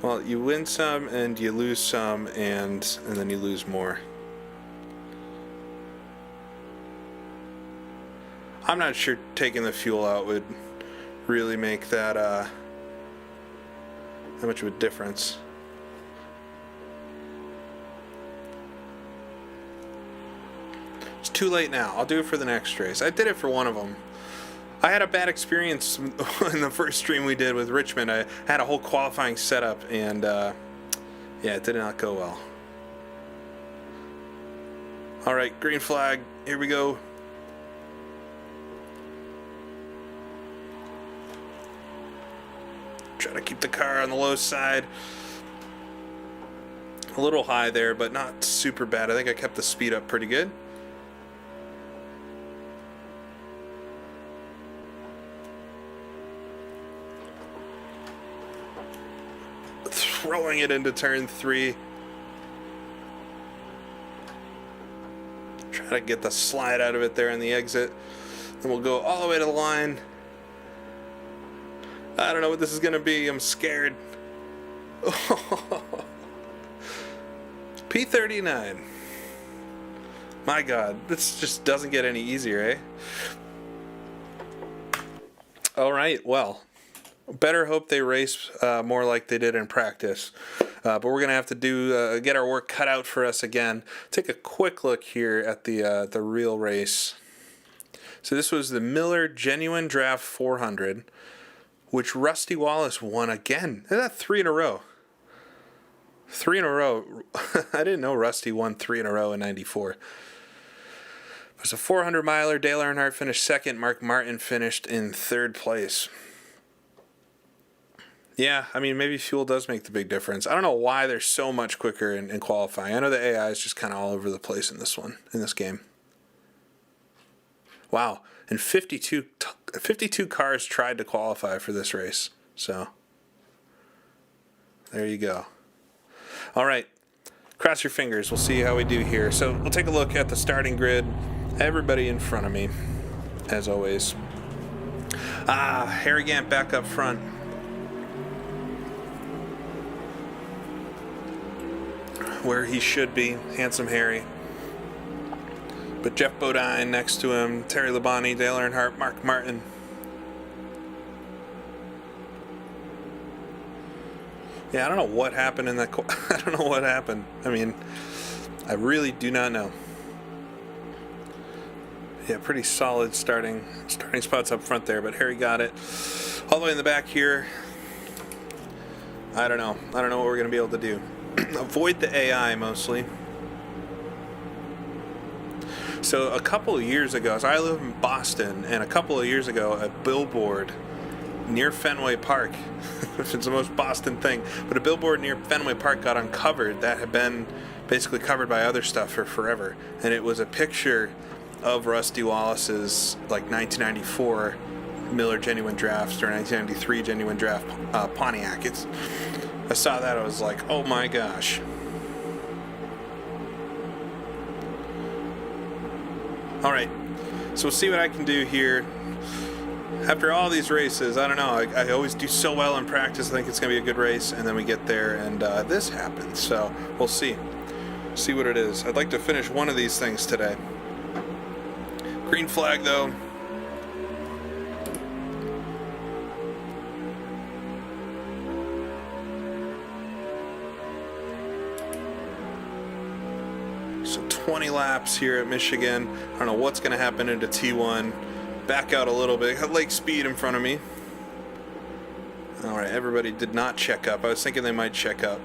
Well, you win some and you lose some, and then you lose more. I'm not sure taking the fuel out would really make that much of a difference. It's too late now. I'll do it for the next race. I did it for one of them. I had a bad experience in the first stream we did with Richmond. I had a whole qualifying setup, and yeah, it did not go well. All right, green flag. Here we go. Try to keep the car on the low side. A little high there, but not super bad. I think I kept the speed up pretty good. Throwing it into turn 3. Try to get the slide out of it there in the exit. Then we'll go all the way to the line. I don't know what this is going to be. I'm scared. P39. My God, this just doesn't get any easier, eh? All right, well, better hope they race more like they did in practice. But we're going to have to get our work cut out for us again. Take a quick look here at the real race. So this was the Miller Genuine Draft 400, which Rusty Wallace won again. Isn't that 3 in a row? 3 in a row. I didn't know Rusty won 3 in a row in '94. It was a 400 miler. Dale Earnhardt finished second. Mark Martin finished in third place. Yeah, I mean, maybe fuel does make the big difference. I don't know why they're so much quicker in qualifying. I know the AI is just kind of all over the place in this game. Wow. And 52 cars tried to qualify for this race. So, there you go. All right. cross your fingers. We'll see how we do here. So we'll take a look at the starting grid. Everybody in front of me, as always. Harry Gant back up front. Where he should be, Handsome Harry. But Jeff Bodine next to him, Terry Labonte, Dale Earnhardt, Mark Martin. Yeah, I don't know what happened in that. I don't know what happened. I mean, I really do not know. Yeah, pretty solid starting spots up front there, but Harry got it. All the way in the back here, I don't know. I don't know what we're going to be able to do. Avoid the AI mostly. So a couple of years ago, so I live in Boston, and a couple of years ago, a billboard near Fenway Park, which is the most Boston thing, but a billboard near Fenway Park got uncovered that had been basically covered by other stuff for forever. And it was a picture of Rusty Wallace's like 1994 Miller Genuine Draft or 1993 Genuine Draft Pontiac. I saw that, I was like, oh my gosh. All right, so we'll see what I can do here. After all these races, I don't know, I always do so well in practice. I think it's going to be a good race, and then we get there, and this happens. So we'll see what it is. I'd like to finish one of these things today. Green flag, though. So 20 laps here at Michigan. I don't know what's going to happen into T1. Back out a little bit. Got Lake Speed in front of me. All right, everybody did not check up. I was thinking they might check up.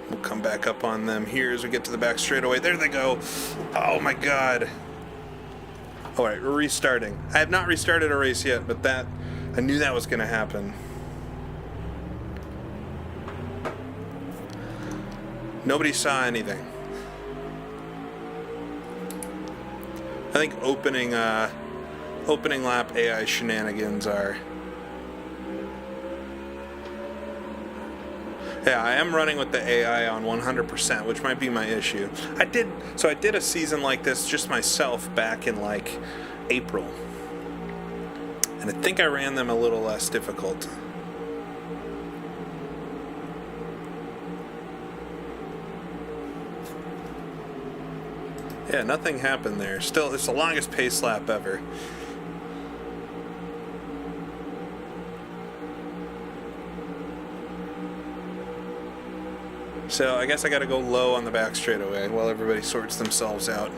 We'll come back up on them here as we get to the back straightaway. There they go. Oh my God. All right, we're restarting. I have not restarted a race yet, but I knew that was going to happen. Nobody saw anything. I think opening lap AI shenanigans are. Yeah, I am running with the AI on 100%, which might be my issue. I did a season like this just myself back in like April. And I think I ran them a little less difficult. Yeah, nothing happened there. Still, it's the longest pace lap ever. So I guess I gotta go low on the back straightaway while everybody sorts themselves out.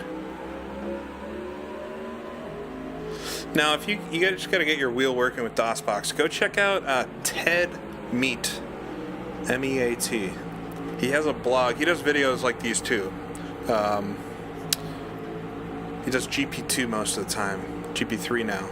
Now, if you just gotta get your wheel working with DOSBox, go check out Ted Meat, M-E-A-T. He has a blog. He does videos like these too. He does GP2 most of the time, GP3 now.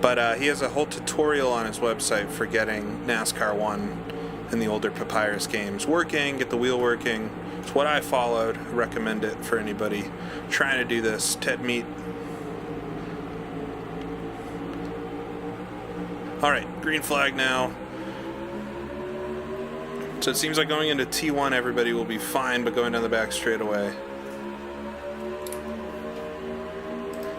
But he has a whole tutorial on his website for getting NASCAR 1 and the older Papyrus games working, get the wheel working. It's what I followed. I recommend it for anybody trying to do this. Ted Meat. All right, green flag now. So it seems like going into T1 everybody will be fine, but going down the back straightaway.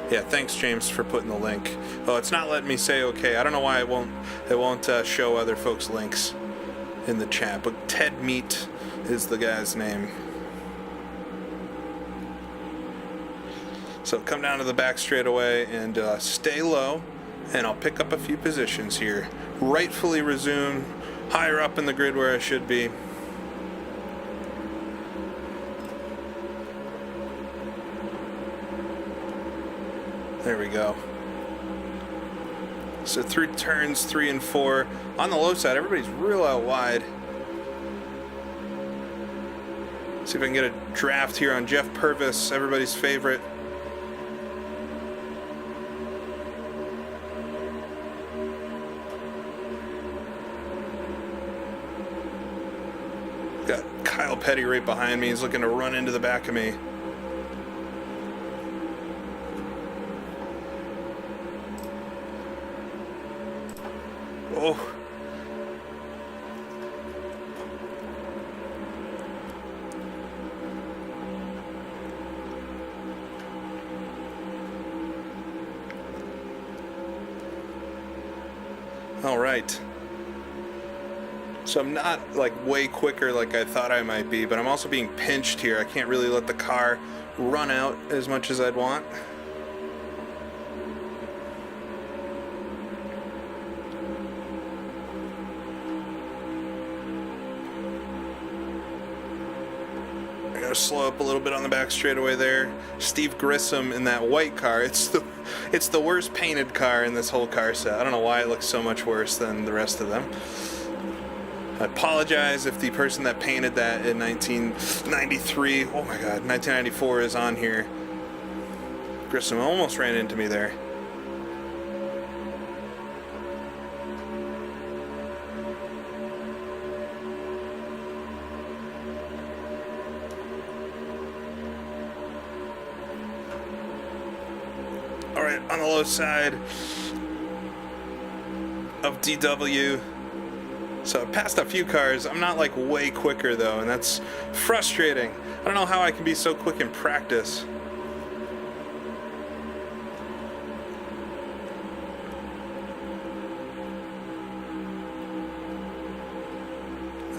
Yeah, thanks James for putting the link. Oh, it's not letting me say okay. I don't know why it won't show other folks' links in the chat, but Ted Meat is the guy's name. So come down to the back straightaway and stay low, and I'll pick up a few positions here. Rightfully resume higher up in the grid where I should be. There we go. So through turns 3 and 4, on the low side, everybody's real out wide. See if I can get a draft here on Jeff Purvis, everybody's favorite. Got Kyle Petty right behind me. He's looking to run into the back of me. Oh. All right. So I'm not like way quicker like I thought I might be, but I'm also being pinched here. I can't really let the car run out as much as I'd want. I gotta slow up a little bit on the back straightaway there. Steve Grissom in that white car. It's the worst painted car in this whole car set. I don't know why it looks so much worse than the rest of them. I apologize if the person that painted that in 1993, oh my god, 1994 is on here. Grissom almost ran into me there. All right, on the low side of DW. So I passed a few cars. I'm not like way quicker though, and that's frustrating. I don't know how I can be so quick in practice.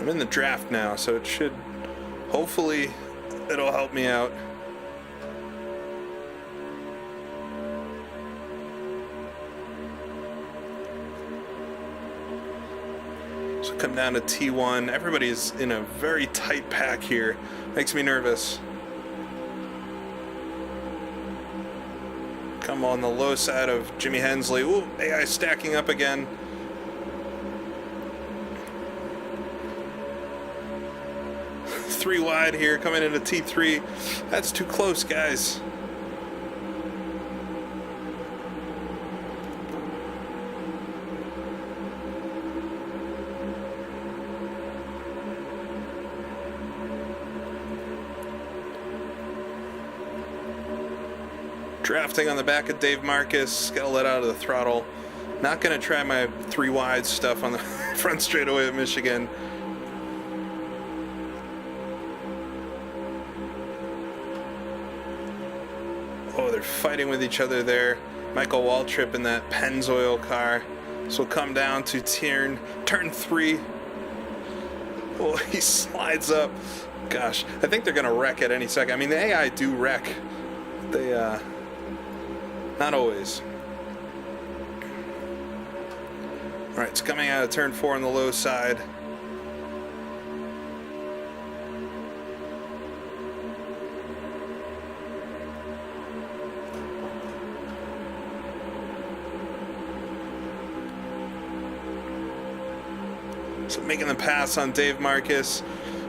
I'm in the draft now, so it should, hopefully, it'll help me out. So come down to T1. Everybody's in a very tight pack here. Makes me nervous. Come on the low side of Jimmy Hensley. Ooh, AI stacking up again. Three wide here, coming into T3. That's too close, guys. Drafting on the back of Dave Marcus. Gotta let out of the throttle. Not gonna try my three wide stuff on the front straightaway of Michigan. Oh, they're fighting with each other there. Michael Waltrip in that Pennzoil car. This will come down to turn 3. Oh, he slides up. Gosh, I think they're gonna wreck at any second. I mean, the AI do wreck. They, not always. All right, it's coming out of turn 4 on the low side. So making the pass on Dave Marcus.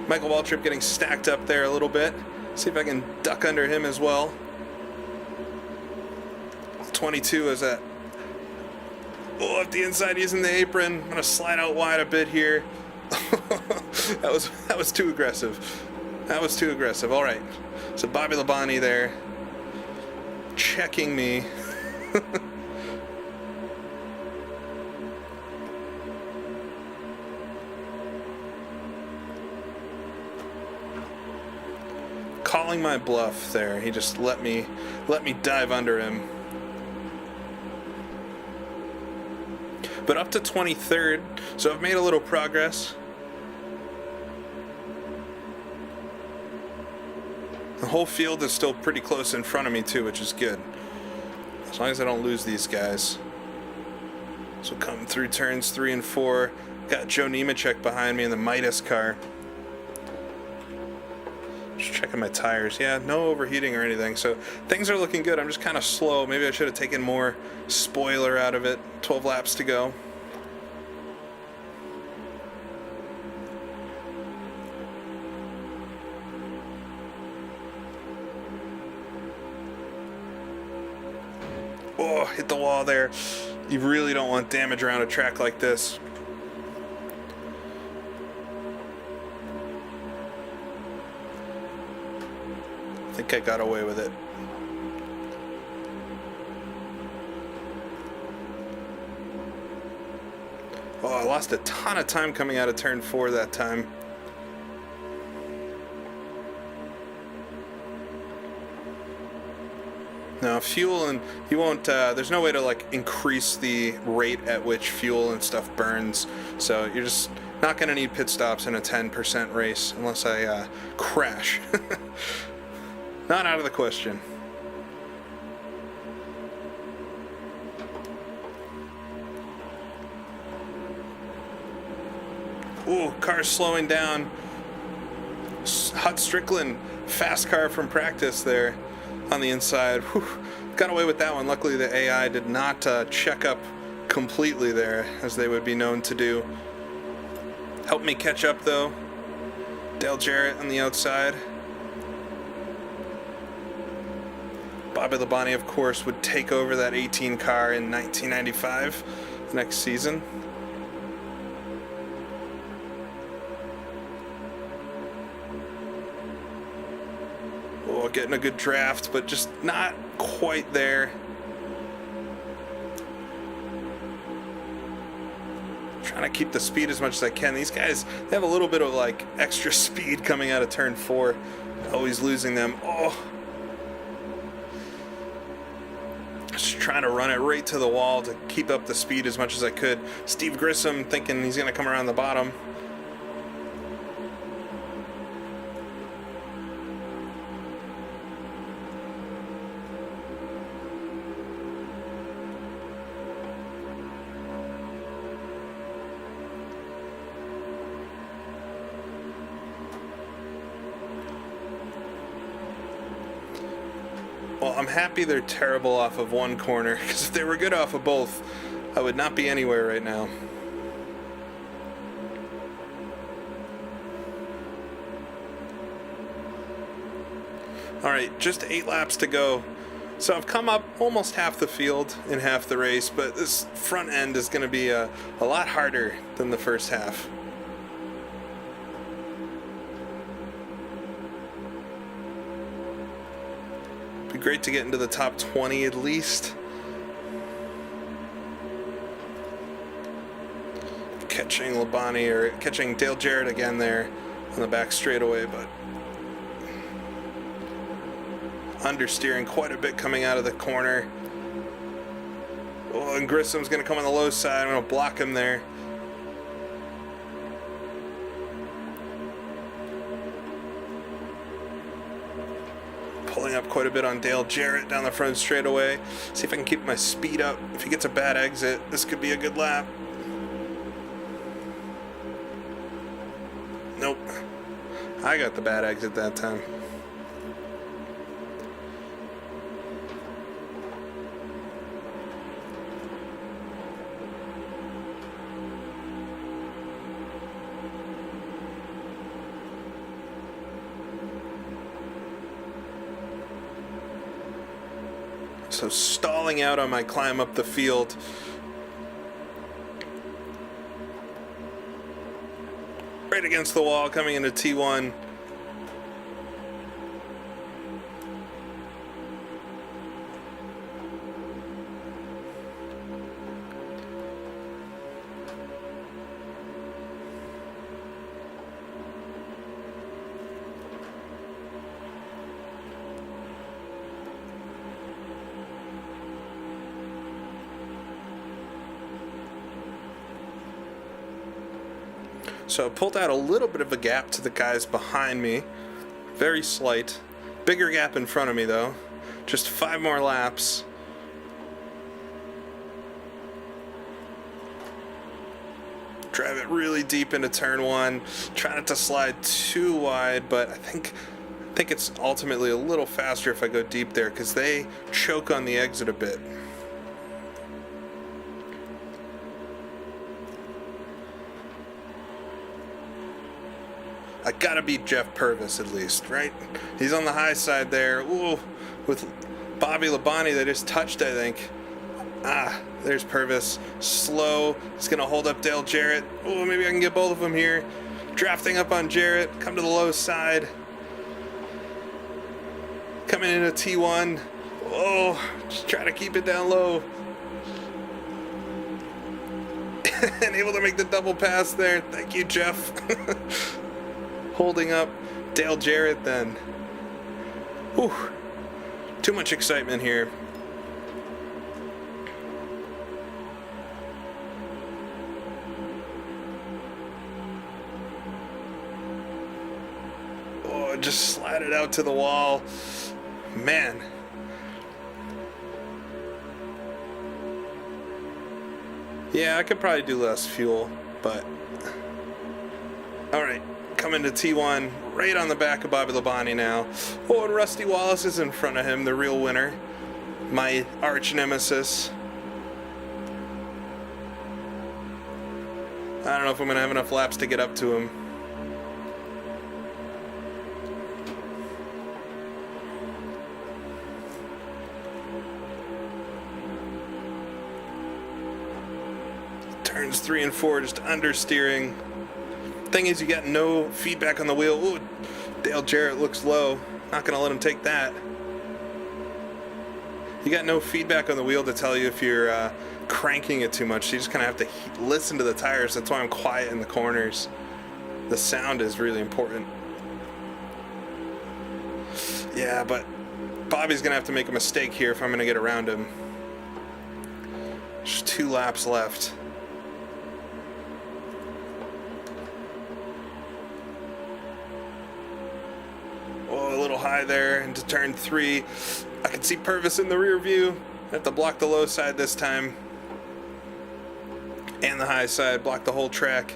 Michael Waltrip getting stacked up there a little bit. See if I can duck under him as well. 22 is that. Oh, up the inside using the apron. I'm gonna slide out wide a bit here. that was too aggressive. That was too aggressive. All right. So Bobby Labonte there, checking me. Calling my bluff there. He just let me dive under him. But up to 23rd, so I've made a little progress. The whole field is still pretty close in front of me too, which is good. As long as I don't lose these guys. So come through turns 3 and 4. Got Joe Nemechek behind me in the Midas car. Just checking my tires. Yeah, no overheating or anything, so things are looking good. I'm just kind of slow. Maybe I should have taken more spoiler out of it. 12 laps to go. Oh, hit the wall there. You really don't want damage around a track like this. I think I got away with it. Oh, I lost a ton of time coming out of turn 4 that time. No, fuel, and you won't, there's no way to like increase the rate at which fuel and stuff burns. So you're just not going to need pit stops in a 10% race unless I crash. Not out of the question. Ooh, car's slowing down. Hut Strickland, fast car from practice there on the inside. Whew, got away with that one. Luckily the AI did not check up completely there, as they would be known to do. Helped me catch up though. Dale Jarrett on the outside. Bobby Labonte, of course, would take over that 18 car in 1995, next season. Oh, getting a good draft, but just not quite there. Trying to keep the speed as much as I can. These guys, they have a little bit of like extra speed coming out of turn 4. Always losing them. Oh. Just trying to run it right to the wall to keep up the speed as much as I could. Steve Grissom thinking he's going to come around the bottom. Well, I'm happy they're terrible off of one corner, because if they were good off of both, I would not be anywhere right now. Alright, just 8 laps to go. So I've come up almost half the field in half the race, but this front end is going to be a lot harder than the first half. Be great to get into the top 20 at least. Catching Labonte, or catching Dale Jarrett again there on the back straightaway, but understeering quite a bit coming out of the corner. Oh, and Grissom's going to come on the low side. I'm going to block him there. Pulling up quite a bit on Dale Jarrett down the front straightaway. See if I can keep my speed up. If he gets a bad exit, this could be a good lap. Nope. I got the bad exit that time. So stalling out on my climb up the field. Right against the wall coming into T1. So I pulled out a little bit of a gap to the guys behind me. Very slight. Bigger gap in front of me though. Just 5 more laps. Drive it really deep into turn 1. Try not to slide too wide, but I think it's ultimately a little faster if I go deep there, because they choke on the exit a bit. I gotta beat Jeff Purvis at least, right? He's on the high side there. Ooh, with Bobby Labonte that just touched, I think. Ah, there's Purvis. Slow. He's gonna hold up Dale Jarrett. Ooh, maybe I can get both of them here. Drafting up on Jarrett. Come to the low side. Coming into T1. Oh, just try to keep it down low. And able to make the double pass there. Thank you, Jeff. Holding up Dale Jarrett then. Whew. Too much excitement here. Oh, just slide it out to the wall. Man. Yeah, I could probably do less fuel, but... Alright, coming to T1, right on the back of Bobby Labonte now. Oh, and Rusty Wallace is in front of him, the real winner. My arch nemesis. I don't know if I'm going to have enough laps to get up to him. Turns 3 and 4, just understeering. Thing is, you got no feedback on the wheel. Ooh, Dale Jarrett looks low. Not gonna let him take that. You got no feedback on the wheel to tell you if you're cranking it too much. So you just kind of have to listen to the tires. That's why I'm quiet in the corners. The sound is really important. Yeah, but Bobby's gonna have to make a mistake here if I'm gonna get around him. Just 2 laps left. Oh, a little high there into turn 3. I can see Purvis in the rear view. I have to block the low side this time. And the high side, block the whole track.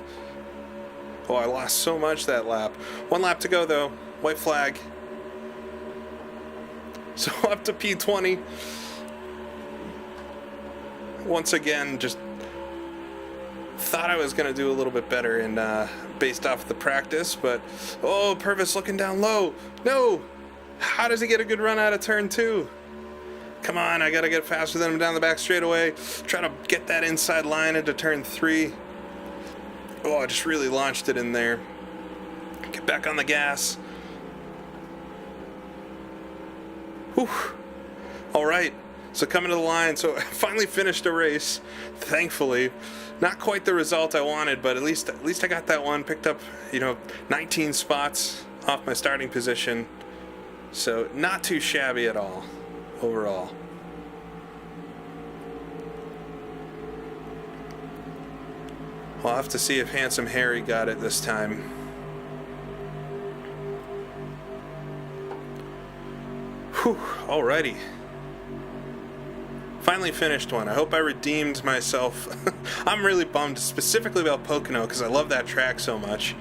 Oh, I lost so much that lap. 1 lap to go though. White flag. So up to P20. Once again, just thought I was going to do a little bit better in based off the practice, but oh, Purvis looking down low. No! How does he get a good run out of turn 2? Come on, I got to get faster than him down the back straightaway. Try to get that inside line into turn 3. Oh, I just really launched it in there. Get back on the gas. Whew. All right. So coming to the line, so I finally finished a race, thankfully. Not quite the result I wanted, but at least I got that one. Picked up, 19 spots off my starting position. So not too shabby at all, overall. We'll have to see if Handsome Harry got it this time. Whew, alrighty. Finally finished one. I hope I redeemed myself. I'm really bummed specifically about Pocono because I love that track so much.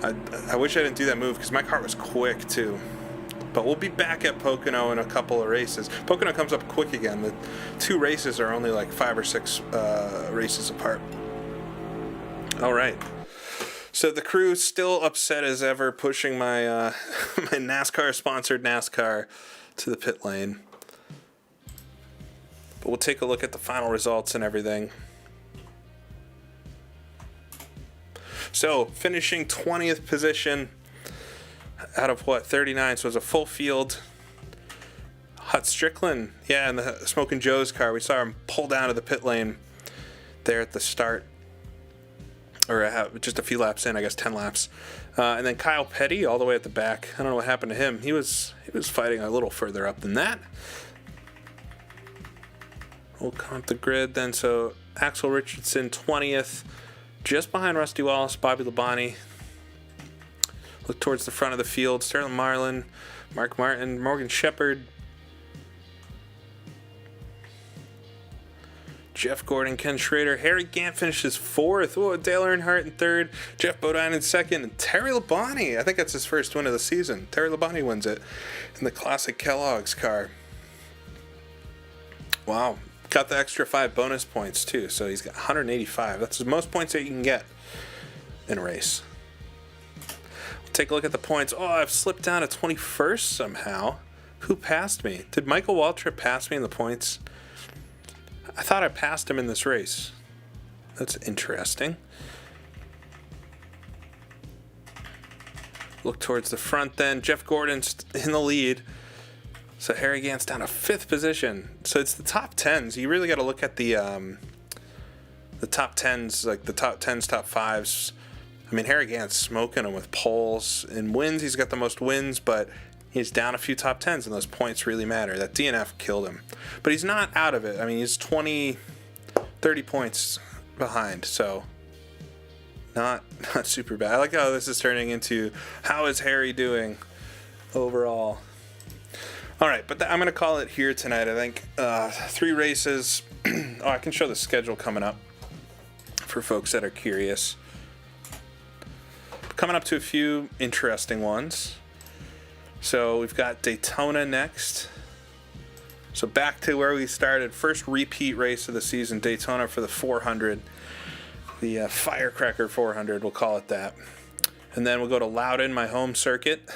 I wish I didn't do that move because my car was quick too. But we'll be back at Pocono in a couple of races. Pocono comes up quick again. The 2 races are only like 5 or 6 races apart. All right. So the crew's still upset as ever, pushing my my NASCAR-sponsored NASCAR to the pit lane. But we'll take a look at the final results and everything. So, finishing 20th position out of 39, so it was a full field. Hut Strickland, yeah, in the Smokin' Joe's car. We saw him pull down to the pit lane there at the start. Or just a few laps in, I guess 10 laps. And then Kyle Petty all the way at the back. I don't know what happened to him. He was fighting a little further up than that. We'll count the grid then. So Axel Richardson 20th, just behind Rusty Wallace, Bobby Labonte. Look towards the front of the field. Sterling Marlin, Mark Martin, Morgan Shepherd, Jeff Gordon, Ken Schrader, Harry Gant finishes 4th. Oh, Dale Earnhardt in 3rd, Jeff Bodine in 2nd, and Terry Labonte. I think that's his first win of the season. Terry Labonte wins it in the classic Kellogg's car. Wow. Got the extra 5 bonus points too, so he's got 185. That's the most points that you can get in a race. We'll take a look at the points. Oh, I've slipped down to 21st somehow. Who passed me? Did Michael Waltrip pass me in the points? I thought I passed him in this race. That's interesting. Look towards the front then. Jeff Gordon's in the lead. So Harry Gant's down to 5th position. So it's the top 10s. You really got to look at the top 10s, like the top 10s, top 5s. I mean, Harry Gant's smoking them with poles. In wins, he's got the most wins, but He's down a few top 10s, and those points really matter. That DNF killed him. But he's not out of it. I mean, he's 20, 30 points behind, so not super bad. I like how this is turning into, how is Harry doing overall? All right, but I'm going to call it here tonight. I think 3 races. Oh, I can show the schedule coming up for folks that are curious. Coming up to a few interesting ones. So we've got Daytona next. So back to where we started. First repeat race of the season, Daytona for the 400. The Firecracker 400, we'll call it that. And then we'll go to Loudon, my home circuit.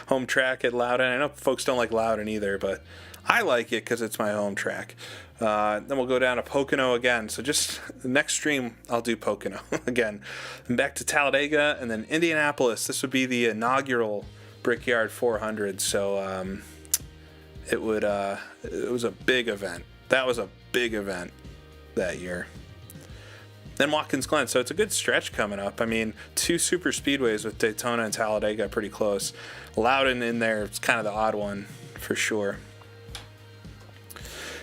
Home track at Loudon. I know folks don't like Loudon either, but I like it because it's my home track. Then we'll go down to Pocono again. So just the next stream, I'll do Pocono again. And back to Talladega, and then Indianapolis. This would be the inaugural Brickyard 400. So it was a big event. That was a big event that year. Then Watkins Glen. So it's a good stretch coming up. I mean, 2 super speedways with Daytona and Talladega pretty close. Loudon in there, it's kind of the odd one for sure.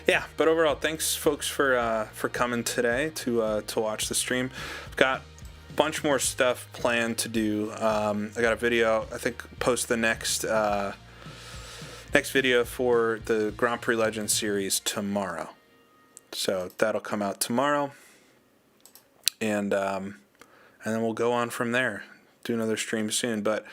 Yeah, but overall, thanks folks for coming today to watch the stream. I've got a bunch more stuff planned to do. I got a video. I think post the next video for the Grand Prix Legends series tomorrow. So that'll come out tomorrow, and then we'll go on from there. Do another stream soon, but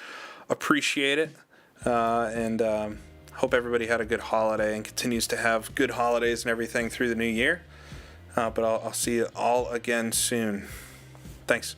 appreciate it, and hope everybody had a good holiday and continues to have good holidays and everything through the new year. But I'll see you all again soon. Thanks.